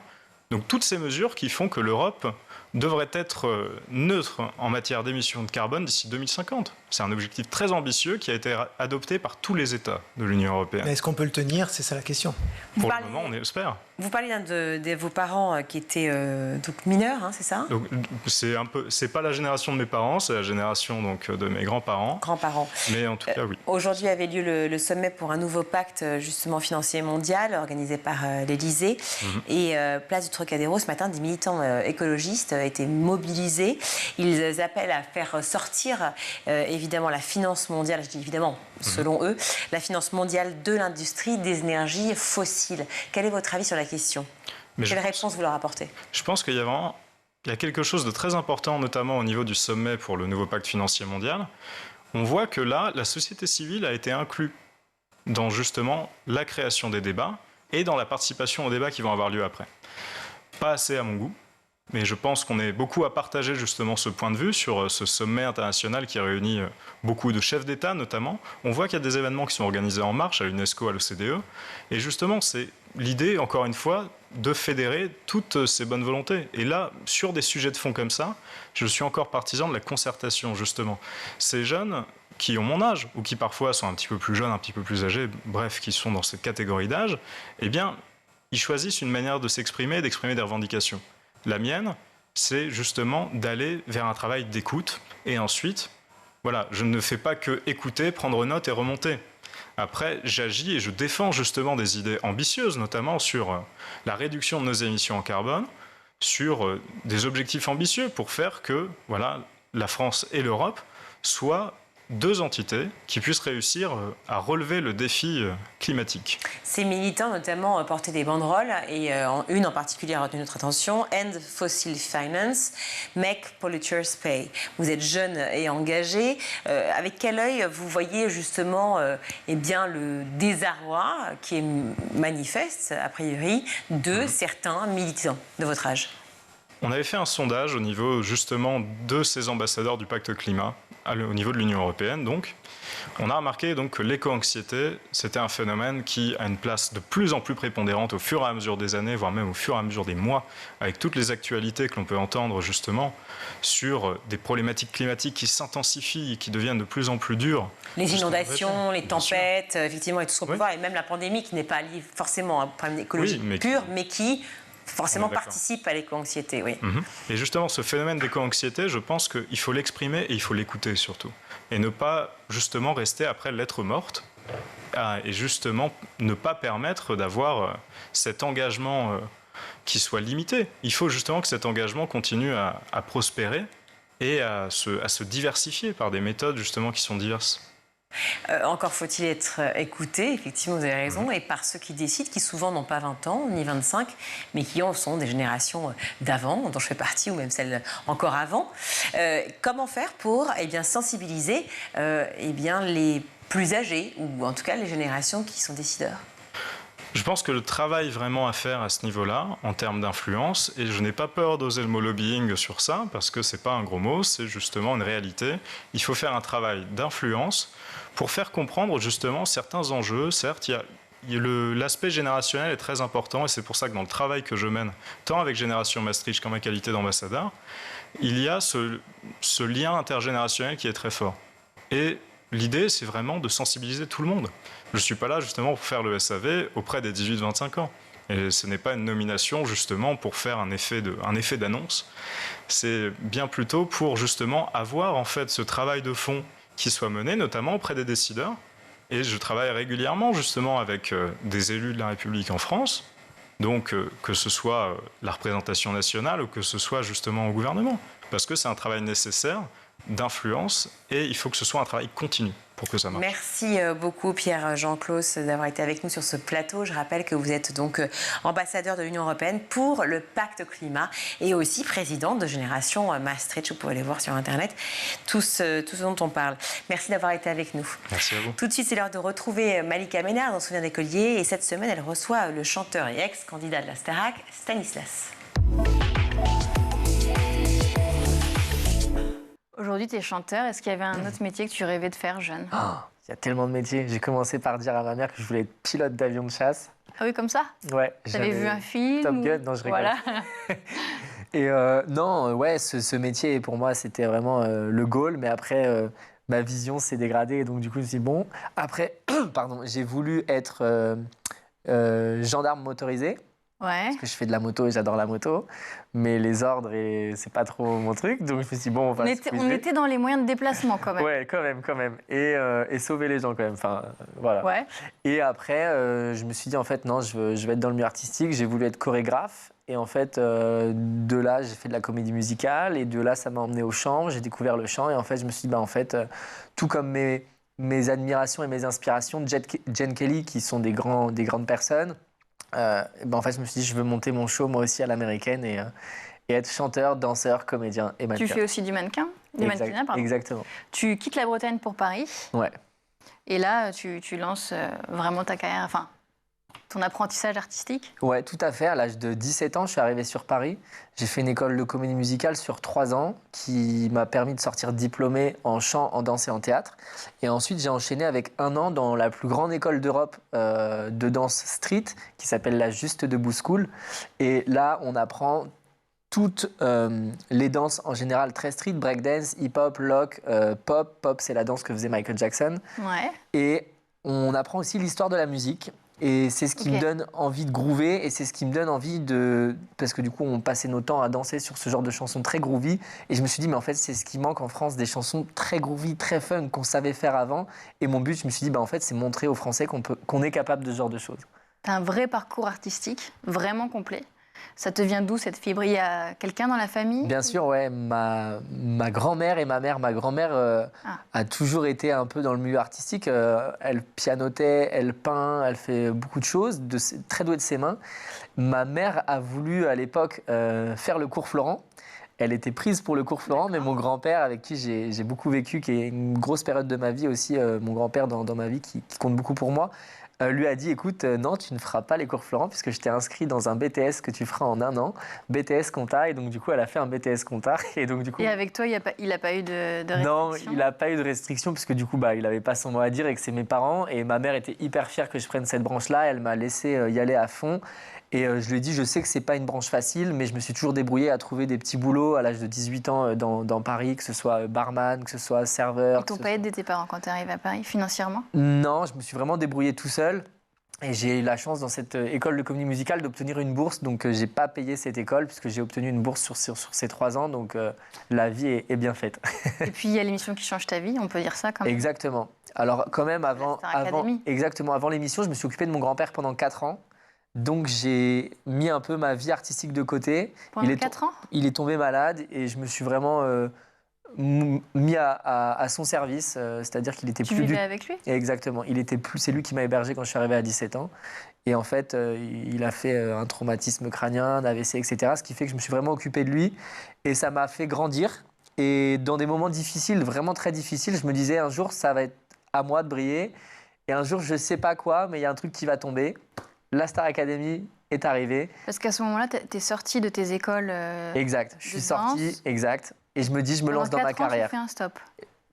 Donc, toutes ces mesures qui font que l'Europe devrait être neutre en matière d'émissions de carbone d'ici 2050. C'est un objectif très ambitieux qui a été adopté par tous les États de l'Union européenne. Mais est-ce qu'on peut le tenir ? C'est ça la question. Pour le moment, on espère. vous parlez d'un de vos parents qui étaient donc mineurs, hein, c'est ça? Donc, c'est pas la génération de mes parents, c'est la génération donc de mes grands-parents. Grands-parents. Mais en tout cas, oui. Aujourd'hui avait lieu le sommet pour un nouveau pacte justement financier mondial organisé par l'Élysée. Et place du Trocadéro, ce matin, des militants écologistes étaient mobilisés. Ils appellent à faire sortir évidemment la finance mondiale, je dis évidemment selon eux, la finance mondiale de l'industrie des énergies fossiles. Quel est votre avis sur la question? Quelle réponse vous leur apportez? Je pense qu'il y a quelque chose de très important, notamment au niveau du sommet pour le nouveau pacte financier mondial. On voit que là, la société civile a été inclue dans justement la création des débats et dans la participation aux débats qui vont avoir lieu après. Pas assez à mon goût, mais je pense qu'on est beaucoup à partager justement ce point de vue sur ce sommet international qui réunit beaucoup de chefs d'État notamment. On voit qu'il y a des événements qui sont organisés en marche à l'UNESCO, à l'OCDE, et justement c'est l'idée, encore une fois, de fédérer toutes ces bonnes volontés. Et là, sur des sujets de fond comme ça, je suis encore partisan de la concertation, justement. Ces jeunes qui ont mon âge, ou qui parfois sont un petit peu plus jeunes, un petit peu plus âgés, bref, qui sont dans cette catégorie d'âge, eh bien, ils choisissent une manière de s'exprimer, d'exprimer des revendications. La mienne, c'est justement d'aller vers un travail d'écoute, et ensuite, voilà, je ne fais pas que écouter, prendre note et remonter. Après, j'agis et je défends justement des idées ambitieuses, notamment sur la réduction de nos émissions en carbone, sur des objectifs ambitieux pour faire que voilà, la France et l'Europe soient deux entités qui puissent réussir à relever le défi climatique. Ces militants notamment portaient des banderoles et une en particulier a retenu notre attention, End Fossil Finance, Make Polluters Pay. Vous êtes jeune et engagé. Avec quel œil vous voyez justement eh bien, le désarroi qui est manifeste, a priori, de certains militants de votre âge? On avait fait un sondage au niveau justement de ces ambassadeurs du pacte climat, au niveau de l'Union européenne donc. On a remarqué donc que l'éco-anxiété, c'était un phénomène qui a une place de plus en plus prépondérante au fur et à mesure des années, voire même au fur et à mesure des mois, avec toutes les actualités que l'on peut entendre justement sur des problématiques climatiques qui s'intensifient et qui deviennent de plus en plus dures. Les inondations, les tempêtes, effectivement, et tout ce qu'on peut voir, et même la pandémie qui n'est pas liée forcément à un problème écologique pur, mais qui forcément participe à l'éco-anxiété, oui. Et justement, ce phénomène d'éco-anxiété, je pense qu'il faut l'exprimer et il faut l'écouter surtout. Et ne pas justement rester après lettre morte et justement ne pas permettre d'avoir cet engagement qui soit limité. Il faut justement que cet engagement continue à prospérer et à se diversifier par des méthodes justement qui sont diverses. Encore faut-il être écouté, effectivement vous avez raison, et par ceux qui décident, qui souvent n'ont pas 20 ans, ni 25, mais qui sont des générations d'avant, dont je fais partie, ou même celles encore avant. Comment faire pour sensibiliser les plus âgés, ou en tout cas les générations qui sont décideurs? Je pense que le travail vraiment à faire à ce niveau-là, en termes d'influence, et je n'ai pas peur d'oser le mot lobbying sur ça, parce que ce n'est pas un gros mot, c'est justement une réalité. Il faut faire un travail d'influence pour faire comprendre justement certains enjeux. Certes, l'aspect générationnel est très important, et c'est pour ça que dans le travail que je mène, tant avec Génération Maastricht qu'en ma qualité d'ambassadeur, il y a ce lien intergénérationnel qui est très fort. Et l'idée, c'est vraiment de sensibiliser tout le monde. Je ne suis pas là justement pour faire le SAV auprès des 18-25 ans. Et ce n'est pas une nomination justement pour faire un effet d'annonce. C'est bien plutôt pour justement avoir en fait ce travail de fond qui soit mené, notamment auprès des décideurs. Et je travaille régulièrement justement avec des élus de la République en France, donc que ce soit la représentation nationale ou que ce soit justement au gouvernement. Parce que c'est un travail nécessaire d'influence et il faut que ce soit un travail continu pour que ça marche. Merci beaucoup Pierre-Jean Claus d'avoir été avec nous sur ce plateau. Je rappelle que vous êtes donc ambassadeur de l'Union européenne pour le pacte climat et aussi président de Génération Maastricht. Vous pouvez aller voir sur internet tout ce dont on parle. Merci d'avoir été avec nous. Merci à vous. Tout de suite, c'est l'heure de retrouver Malika Ménard dans Souvenirs d'écolier, et cette semaine elle reçoit le chanteur et ex-candidat de la Starac, Stanislas. Aujourd'hui, tu es chanteur. Est-ce qu'il y avait un autre métier que tu rêvais de faire jeune? Il y a tellement de métiers. J'ai commencé par dire à ma mère que je voulais être pilote d'avion de chasse. Ah oui, comme ça? Ouais. T'avais vu un film? Top Gun, non, je rigole. Voilà. Et non, ouais, ce métier, pour moi, c'était vraiment le goal. Mais après, ma vision s'est dégradée. Et donc, du coup, je me suis dit, bon. Après, pardon, j'ai voulu être gendarme motorisé. Ouais. Parce que je fais de la moto et j'adore la moto. Mais les ordres, c'est pas trop mon truc. Donc je me suis dit, bon, on va On était dans les moyens de déplacement quand même. Ouais, quand même. Et sauver les gens quand même. Enfin, voilà. Ouais. Et après, je me suis dit, en fait, non, je vais être dans le milieu artistique. J'ai voulu être chorégraphe. Et en fait, de là, j'ai fait de la comédie musicale. Et de là, ça m'a emmené au chant. J'ai découvert le chant. Et en fait, je me suis dit, en fait, tout comme mes admirations et mes inspirations, Gene Kelly, qui sont des grandes personnes, en fait, je me suis dit, je veux monter mon show, moi aussi, à l'américaine. Et être chanteur, danseur, comédien et mannequin. Tu fais aussi du mannequin, mannequinat, pardon. Exactement. Tu quittes la Bretagne pour Paris. Ouais. Et là, tu lances vraiment ta carrière, enfin, ton apprentissage artistique. Ouais, tout à fait. À l'âge de 17 ans, je suis arrivé sur Paris. J'ai fait une école de comédie musicale sur 3 ans qui m'a permis de sortir diplômé en chant, en danse et en théâtre. Et ensuite, j'ai enchaîné avec 1 an dans la plus grande école d'Europe de danse street qui s'appelle la Juste Debout School. Et là, on apprend toutes les danses en général très street, breakdance, hip-hop, lock, pop. Pop, c'est la danse que faisait Michael Jackson. Ouais. Et on apprend aussi l'histoire de la musique. Et c'est ce qui me donne envie de groover et c'est ce qui me donne envie de... Parce que du coup, on passait nos temps à danser sur ce genre de chansons très groovy. Et je me suis dit, mais en fait, c'est ce qui manque en France, des chansons très groovy, très fun, qu'on savait faire avant. Et mon but, je me suis dit, en fait, c'est montrer aux Français qu'on est capable de ce genre de choses. T'as un vrai parcours artistique, vraiment complet. Ça te vient d'où cette fibre? Il y a quelqu'un dans la famille? Bien sûr, ouais. Ma grand-mère et ma mère. Ma grand-mère a toujours été un peu dans le milieu artistique. Elle pianotait, elle peint, elle fait beaucoup de choses, très douée de ses mains. Ma mère a voulu à l'époque faire le cours Florent. Elle était prise pour le cours Florent, mais mon grand-père, avec qui j'ai beaucoup vécu, qui est une grosse période de ma vie aussi, mon grand-père dans ma vie, qui compte beaucoup pour moi, lui a dit, écoute, non, tu ne feras pas les cours Florent puisque je t'ai inscrit dans un BTS que tu feras en 1 an, BTS Compta, et donc du coup, elle a fait un BTS Compta. Et, donc, du coup, et avec toi, il n'a pas eu de restriction? Non, il n'a pas eu de restriction puisque du coup, il n'avait pas son mot à dire et que c'est mes parents. Et ma mère était hyper fière que je prenne cette branche-là. Elle m'a laissé y aller à fond. Et je lui ai dit, je sais que ce n'est pas une branche facile, mais je me suis toujours débrouillé à trouver des petits boulots à l'âge de 18 ans dans Paris, que ce soit barman, que ce soit serveur. Ils t'ont pas aidé tes parents quand tu es arrivé à Paris, financièrement? Non, je me suis vraiment débrouillé tout seul. Et j'ai eu la chance dans cette école de comédie musicale d'obtenir une bourse. Donc, je n'ai pas payé cette école puisque j'ai obtenu une bourse sur ces 3 ans. Donc, la vie est bien faite. Et puis, il y a l'émission qui change ta vie, on peut dire ça quand même. Exactement. Alors, quand même, avant l'émission, je me suis occupé de mon grand-père pendant 4 ans. Donc, j'ai mis un peu ma vie artistique de côté. Pendant 4 ans? Il est tombé malade et je me suis vraiment... mis à son service, c'est-à-dire qu'il était tu plus... vivais avec lui? Exactement. C'est lui qui m'a hébergé quand je suis arrivé à 17 ans. Et en fait, il a fait un traumatisme crânien, un AVC, etc. Ce qui fait que je me suis vraiment occupé de lui. Et ça m'a fait grandir. Et dans des moments difficiles, vraiment très difficiles, je me disais un jour, ça va être à moi de briller. Et un jour, je ne sais pas quoi, mais il y a un truc qui va tomber. La Star Academy est arrivée. Parce qu'à ce moment-là, tu es sorti de tes écoles Exact. Je suis sorti, exact. Et je me dis, je me lance dans ma carrière. Tu fais un stop.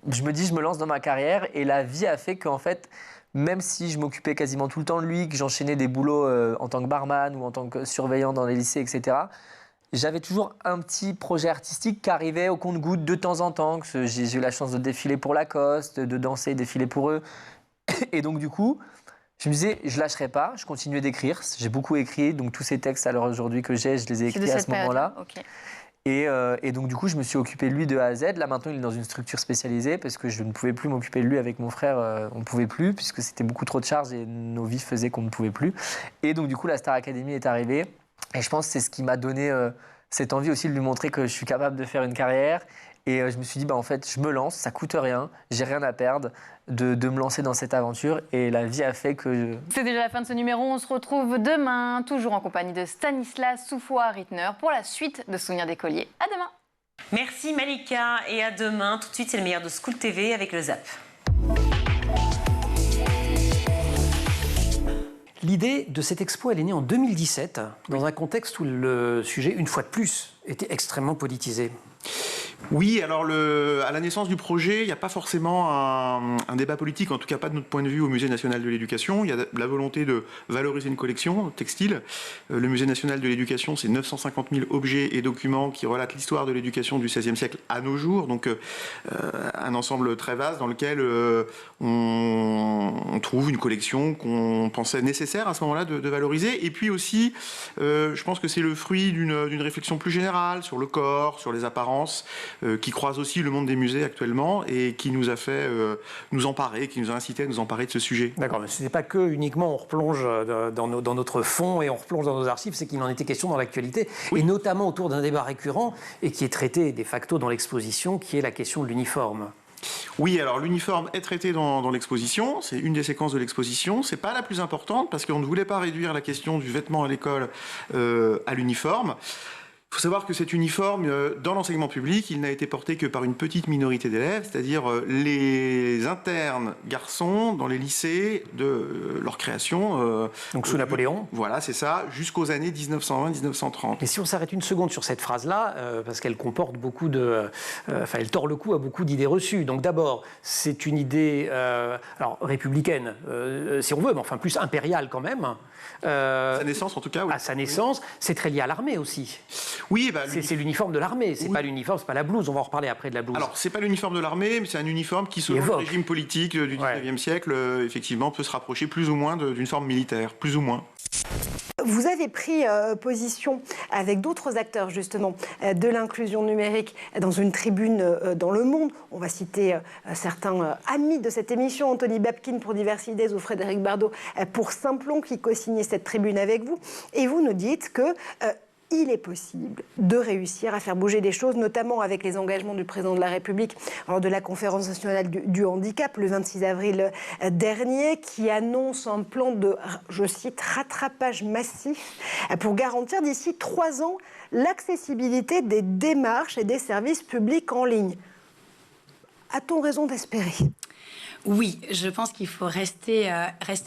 Je me dis, je me lance dans ma carrière. Et la vie a fait qu'en fait, même si je m'occupais quasiment tout le temps de lui, que j'enchaînais des boulots en tant que barman ou en tant que surveillant dans les lycées, etc., j'avais toujours un petit projet artistique qui arrivait au compte-gouttes de temps en temps. J'ai eu la chance de défiler pour Lacoste, de danser, défiler pour eux. Et donc, du coup, je me disais, je ne lâcherai pas, je continuais d'écrire. J'ai beaucoup écrit, donc tous ces textes à l'heure aujourd'hui que j'ai, je les ai écrits à ce moment-là. Okay. Et donc, du coup, je me suis occupé de lui de A à Z. Là, maintenant, il est dans une structure spécialisée parce que je ne pouvais plus m'occuper de lui avec mon frère. On ne pouvait plus puisque c'était beaucoup trop de charges et nos vies faisaient qu'on ne pouvait plus. Et donc, du coup, la Star Academy est arrivée. Et je pense que c'est ce qui m'a donné cette envie aussi de lui montrer que je suis capable de faire une carrière. Et je me suis dit, en fait, je me lance, ça coûte rien, j'ai rien à perdre de me lancer dans cette aventure. Et la vie a fait que... C'est déjà la fin de ce numéro. On se retrouve demain, toujours en compagnie de Stanislas Soufois-Rittner pour la suite de Souvenirs d'écolier. À demain. Merci Malika et à demain. Tout de suite, c'est le meilleur de Scoop TV avec le Zap. L'idée de cette expo, elle est née en 2017, dans un contexte où le sujet, une fois de plus, était extrêmement politisé. Oui, alors à la naissance du projet, il n'y a pas forcément un débat politique, en tout cas pas de notre point de vue au Musée national de l'éducation. Il y a la volonté de valoriser une collection textile. Le Musée national de l'éducation, c'est 950 000 objets et documents qui relatent l'histoire de l'éducation du XVIe siècle à nos jours. Donc un ensemble très vaste dans lequel on trouve une collection qu'on pensait nécessaire à ce moment-là de valoriser. Et puis aussi, je pense que c'est le fruit d'une réflexion plus générale sur le corps, sur les apparences, qui croise aussi le monde des musées actuellement et qui nous a fait nous emparer, qui nous a incité à nous emparer de ce sujet. D'accord, mais ce n'est pas que uniquement on replonge dans notre fond et on replonge dans nos archives, c'est qu'il en était question dans l'actualité, et notamment autour d'un débat récurrent et qui est traité de facto dans l'exposition, qui est la question de l'uniforme. Oui, alors l'uniforme est traité dans l'exposition, c'est une des séquences de l'exposition, c'est pas la plus importante parce qu'on ne voulait pas réduire la question du vêtement à l'école à l'uniforme. Il faut savoir que cet uniforme, dans l'enseignement public, il n'a été porté que par une petite minorité d'élèves, c'est-à-dire les internes garçons dans les lycées de leur création. Donc sous Napoléon. Voilà, c'est ça, jusqu'aux années 1920-1930. Et si on s'arrête une seconde sur cette phrase-là, parce qu'elle comporte beaucoup elle tord le cou à beaucoup d'idées reçues. Donc d'abord, c'est une idée, alors républicaine, si on veut, mais enfin plus impériale quand même. À sa naissance, en tout cas, oui. À sa naissance, c'est très lié à l'armée aussi. Oui, c'est l'uniforme de l'armée, c'est pas l'uniforme, c'est pas la blouse, on va en reparler après de la blouse. Alors, c'est pas l'uniforme de l'armée, mais c'est un uniforme qui, selon le régime politique du XIXe siècle, effectivement, peut se rapprocher plus ou moins d'une forme militaire, plus ou moins. Vous avez pris position avec d'autres acteurs, justement, de l'inclusion numérique dans une tribune dans Le Monde. On va citer certains amis de cette émission, Anthony Babkin pour Diverses Idées ou Frédéric Bardot pour Simplon, qui co-signait cette tribune avec vous. Et vous nous dites que... il est possible de réussir à faire bouger les choses, notamment avec les engagements du président de la République lors de la conférence nationale du handicap le 26 avril dernier, qui annonce un plan de, je cite, rattrapage massif pour garantir d'ici 3 ans l'accessibilité des démarches et des services publics en ligne. A-t-on raison d'espérer ? Oui, je pense qu'il faut rester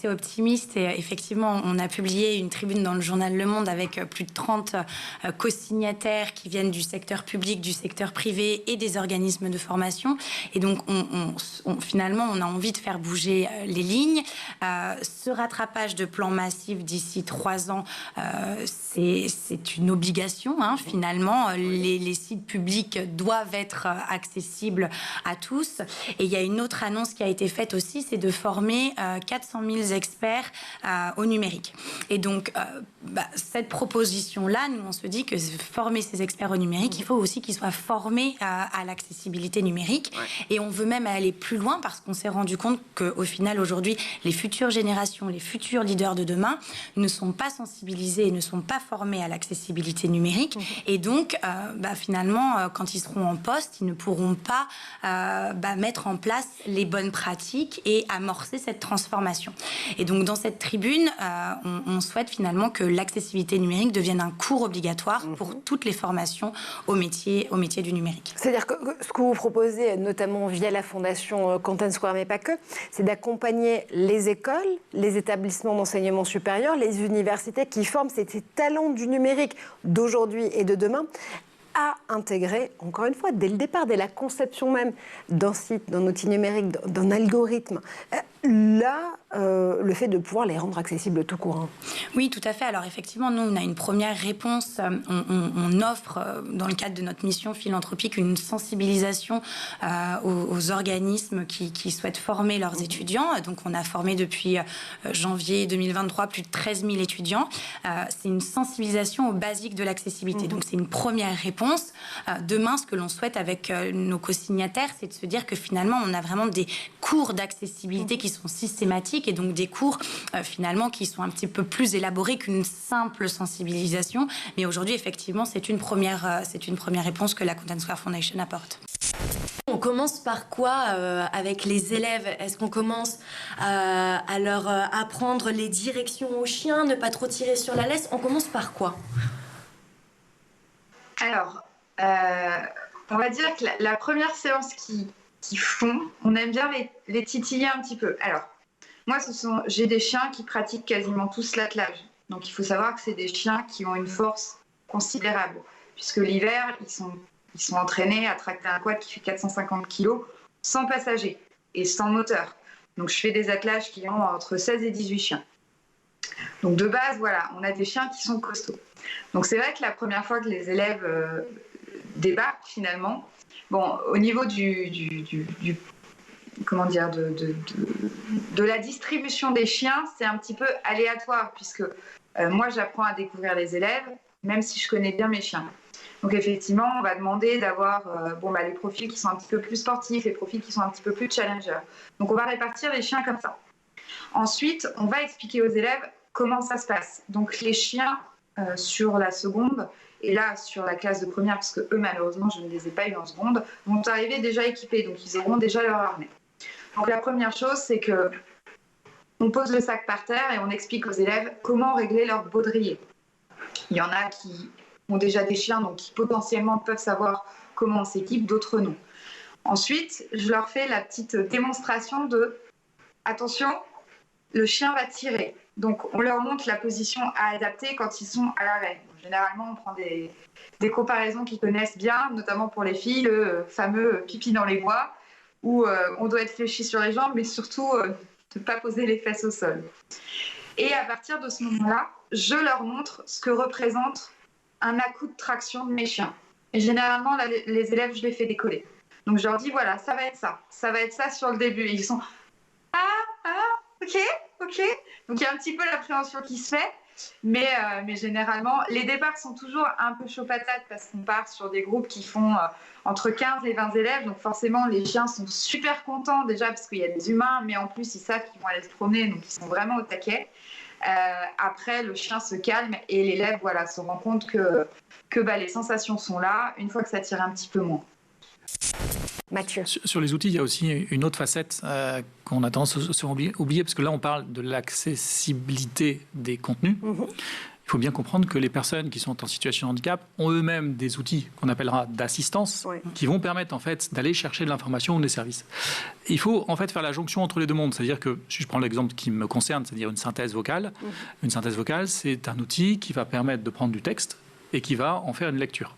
optimiste. Et effectivement, on a publié une tribune dans le journal Le Monde avec plus de 30 co-signataires qui viennent du secteur public, du secteur privé et des organismes de formation. Et donc, finalement, on a envie de faire bouger les lignes. Ce rattrapage de plan massif d'ici 3 ans, c'est une obligation. Finalement, les sites publics doivent être accessibles à tous. Et il y a une autre annonce qui a été faite aussi, c'est de former 400 000 experts au numérique. Et donc, cette proposition-là, nous, on se dit que former ces experts au numérique, il faut aussi qu'ils soient formés à l'accessibilité numérique. Et on veut même aller plus loin parce qu'on s'est rendu compte qu'au final, aujourd'hui, les futures générations, les futurs leaders de demain ne sont pas sensibilisés et ne sont pas formés à l'accessibilité numérique. Et donc, finalement, quand ils seront en poste, ils ne pourront pas mettre en place les bonnes pratiques et amorcer cette transformation. Et donc, dans cette tribune, on souhaite finalement que l'accessibilité numérique devienne un cours obligatoire pour toutes les formations au métier du numérique. C'est-à-dire que ce que vous proposez, notamment via la Fondation Content Square, mais pas que, c'est d'accompagner les écoles, les établissements d'enseignement supérieur, les universités qui forment ces talents du numérique d'aujourd'hui et de demain à intégrer, encore une fois, dès le départ, dès la conception même d'un site, d'un outil numérique, d'un algorithme, le fait de pouvoir les rendre accessibles tout court. Oui, tout à fait. Alors effectivement, nous, on a une première réponse. On offre, dans le cadre de notre mission philanthropique, une sensibilisation aux organismes qui souhaitent former leurs étudiants. Donc on a formé depuis janvier 2023 plus de 13 000 étudiants. C'est une sensibilisation aux basiques de l'accessibilité. Donc c'est une première réponse. Demain, ce que l'on souhaite avec nos co-signataires, c'est de se dire que finalement, on a vraiment des cours d'accessibilité qui sont systématiques et donc des cours finalement qui sont un petit peu plus élaborés qu'une simple sensibilisation. Mais aujourd'hui, effectivement, c'est une première réponse que la Content Square Foundation apporte. On commence par quoi avec les élèves? Est-ce qu'on commence à leur apprendre les directions aux chiens, ne pas trop tirer sur la laisse? On commence par quoi? Alors, on va dire que la première séance qu'ils font, on aime bien les titiller un petit peu. Alors, moi, j'ai des chiens qui pratiquent quasiment tous l'attelage. Donc, il faut savoir que c'est des chiens qui ont une force considérable, puisque l'hiver, ils sont Ils sont entraînés à tracter un quad qui fait 450 kg sans passager et sans moteur. Donc je fais des attelages qui ont entre 16 et 18 chiens. Donc de base, voilà, on a des chiens qui sont costauds. Donc c'est vrai que la première fois que les élèves débarquent finalement, bon, au niveau comment dire, de la distribution des chiens, c'est un petit peu aléatoire puisque moi j'apprends à découvrir les élèves, même si je connais bien mes chiens. Donc effectivement, on va demander d'avoir les profils qui sont un petit peu plus sportifs, les profils qui sont un petit peu plus challengers. Donc on va répartir les chiens comme ça. Ensuite, on va expliquer aux élèves comment ça se passe. Donc les chiens sur la seconde, et là sur la classe de première, parce que eux malheureusement je ne les ai pas eu en seconde, vont arriver déjà équipés, donc ils auront déjà leur harnais. Donc la première chose, c'est que on pose le sac par terre et on explique aux élèves comment régler leur baudrier. Il y en a qui ont déjà des chiens, donc qui potentiellement peuvent savoir comment on s'équipe, d'autres non. Ensuite, je leur fais la petite démonstration de « attention, le chien va tirer ». Donc, on leur montre la position à adapter quand ils sont à l'arrêt. Généralement, on prend des comparaisons qu'ils connaissent bien, notamment pour les filles, le fameux pipi dans les bois, où on doit être fléchi sur les jambes, mais surtout ne pas poser les fesses au sol. Et à partir de ce moment-là, je leur montre ce que représente un à-coup de traction de mes chiens. Et généralement, là, les élèves, je les fais décoller. Donc, je leur dis, voilà, ça va être ça. Ça va être ça sur le début. Et ils sont, ok. Donc, il y a un petit peu l'appréhension qui se fait. Mais généralement, les départs sont toujours un peu chaud patate parce qu'on part sur des groupes qui font entre 15 et 20 élèves. Donc, forcément, les chiens sont super contents déjà parce qu'il y a des humains, mais en plus, ils savent qu'ils vont aller se promener. Donc, ils sont vraiment au taquet. Après, le chien se calme et l'élève se rend compte que les sensations sont là une fois que ça tire un petit peu moins. Mathieu. Sur les outils, il y a aussi une autre facette qu'on a tendance à oublier, parce que là, on parle de l'accessibilité des contenus. Il faut bien comprendre que les personnes qui sont en situation de handicap ont eux-mêmes des outils qu'on appellera d'assistance, qui vont permettre en fait d'aller chercher de l'information ou des services. Il faut en fait faire la jonction entre les deux mondes, c'est-à-dire que, si je prends l'exemple qui me concerne, c'est-à-dire une synthèse vocale, une synthèse vocale, c'est un outil qui va permettre de prendre du texte et qui va en faire une lecture.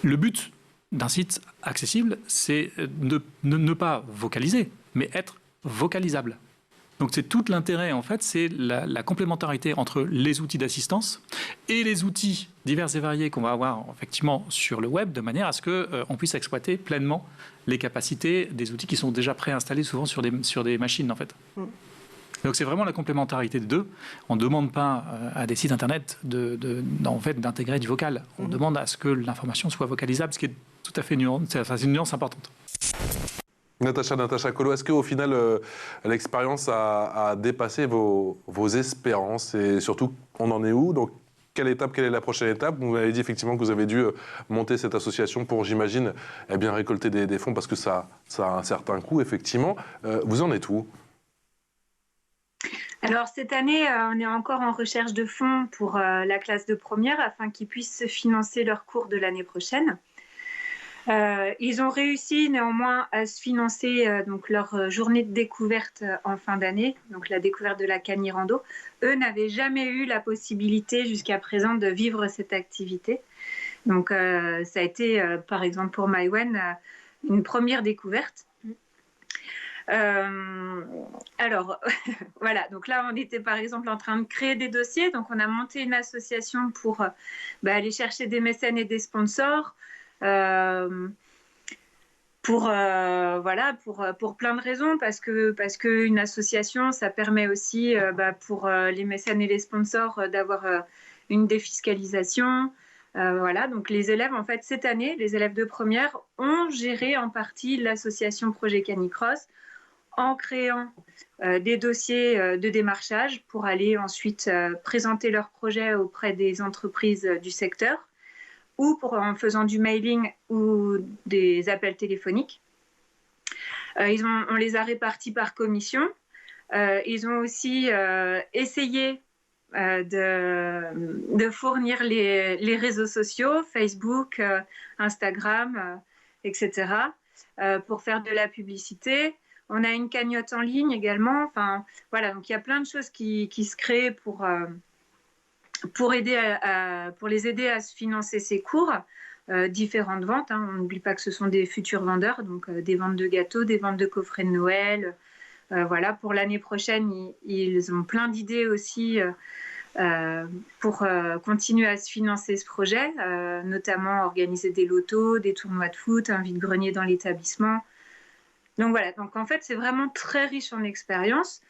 Le but d'un site accessible, c'est ne pas vocaliser, mais être vocalisable. Donc c'est tout l'intérêt, en fait, c'est la complémentarité entre les outils d'assistance et les outils divers et variés qu'on va avoir effectivement sur le web, de manière à ce qu'on puisse exploiter pleinement les capacités des outils qui sont déjà préinstallés souvent sur des machines, en fait. Donc c'est vraiment la complémentarité des deux. On ne demande pas à des sites internet d'intégrer du vocal. On demande à ce que l'information soit vocalisable, ce qui est tout à fait une nuance importante. Natacha Collot, est-ce qu'au final, l'expérience a dépassé vos espérances et surtout, on en est où? Donc, quelle est la prochaine étape? Vous m'avez dit effectivement que vous avez dû monter cette association pour, j'imagine, récolter des fonds parce que ça a un certain coût, effectivement. Vous en êtes où? Alors cette année, on est encore en recherche de fonds pour la classe de première afin qu'ils puissent se financer leurs cours de l'année prochaine. Ils ont réussi néanmoins à se financer donc leur journée de découverte en fin d'année, donc la découverte de la Cagny-Rando. Eux n'avaient jamais eu la possibilité jusqu'à présent de vivre cette activité. Donc ça a été par exemple pour Maïwen une première découverte. Alors, voilà, donc là, on était par exemple en train de créer des dossiers. Donc, on a monté une association pour aller chercher des mécènes et des sponsors pour plein de raisons. Parce que une association, ça permet aussi pour les mécènes et les sponsors d'avoir une défiscalisation. Voilà, donc les élèves, en fait, cette année, les élèves de première ont géré en partie l'association Projet Canicross en créant des dossiers de démarchage pour aller ensuite présenter leurs projets auprès des entreprises du secteur ou en faisant du mailing ou des appels téléphoniques. On les a répartis par commission. Ils ont aussi essayé de fournir les réseaux sociaux, Facebook, Instagram, etc., pour faire de la publicité. On a une cagnotte en ligne également. Enfin, voilà, donc il y a plein de choses qui se créent pour les aider à se financer ces cours. différentes ventes. On n'oublie pas que ce sont des futurs vendeurs, donc des ventes de gâteaux, des ventes de coffrets de Noël. Voilà, pour l'année prochaine, ils ont plein d'idées aussi pour continuer à se financer ce projet, notamment organiser des lotos, des tournois de foot, un vide-grenier dans l'établissement. Donc voilà, donc en fait c'est vraiment très riche en expérience.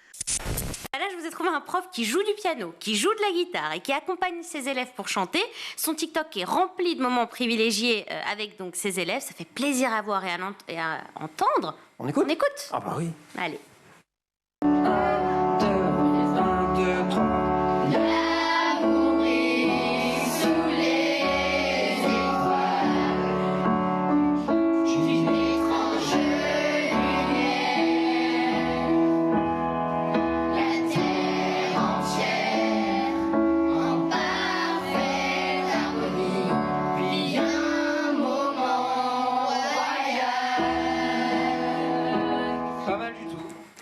Là, je vous ai trouvé un prof qui joue du piano, qui joue de la guitare et qui accompagne ses élèves pour chanter. Son TikTok est rempli de moments privilégiés avec donc ses élèves. Ça fait plaisir à voir et à entendre. On écoute ? On écoute ? Ah bah oui. Allez.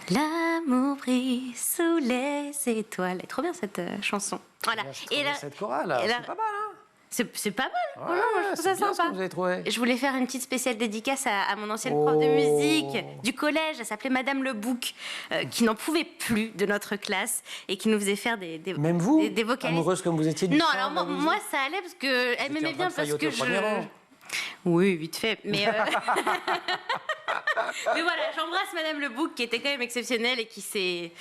L'amour brille sous les étoiles. Elle est trop bien cette chanson. Voilà. Et là, cette chorale, c'est pas mal, hein? C'est pas mal. Ouais, voilà, moi, je trouve ça bien sympa. ce que vous avez trouvé. Je voulais faire une petite spéciale dédicace à mon ancienne prof de musique du collège. Elle s'appelait Madame Le Bouc, qui n'en pouvait plus de notre classe et qui nous faisait faire des Même vous, des vocalises. amoureuse comme vous étiez du Non, chant, alors moi ça allait parce que elle m'aimait bien parce que je. Oui, vite fait. Mais, mais voilà, j'embrasse Madame Le Bouc qui était quand même exceptionnelle et qui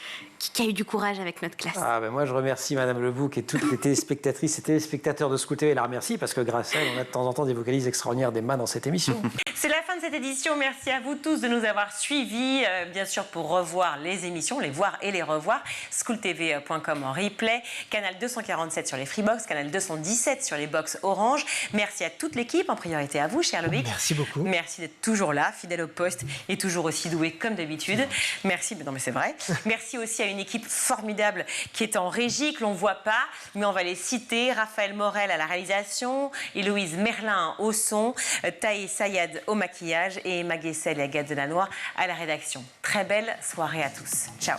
a eu du courage avec notre classe. Ah ben moi je remercie Madame Le Bouc et toutes les téléspectatrices et téléspectateurs de School TV. La remercie parce que grâce à elle, on a de temps en temps des vocalises extraordinaires d'Emma dans cette émission. C'est la fin de cette édition. Merci à vous tous de nous avoir suivis. Bien sûr, pour revoir les émissions, les voir et les revoir, schooltv.com en replay, canal 247 sur les Freebox, canal 217 sur les box Orange. Merci à toute l'équipe, en priorité à vous, cher Loïc. Merci beaucoup. Merci d'être toujours là, fidèle au poste et toujours aussi doué comme d'habitude. Merci, mais non mais c'est vrai. Merci aussi à une équipe formidable qui est en régie, que l'on ne voit pas, mais on va les citer. Raphaël Morel à la réalisation, Héloïse Merlin au son, Taï Sayad au maquillage et Emma Guessel et Agathe Delannoy à la rédaction. Très belle soirée à tous. Ciao.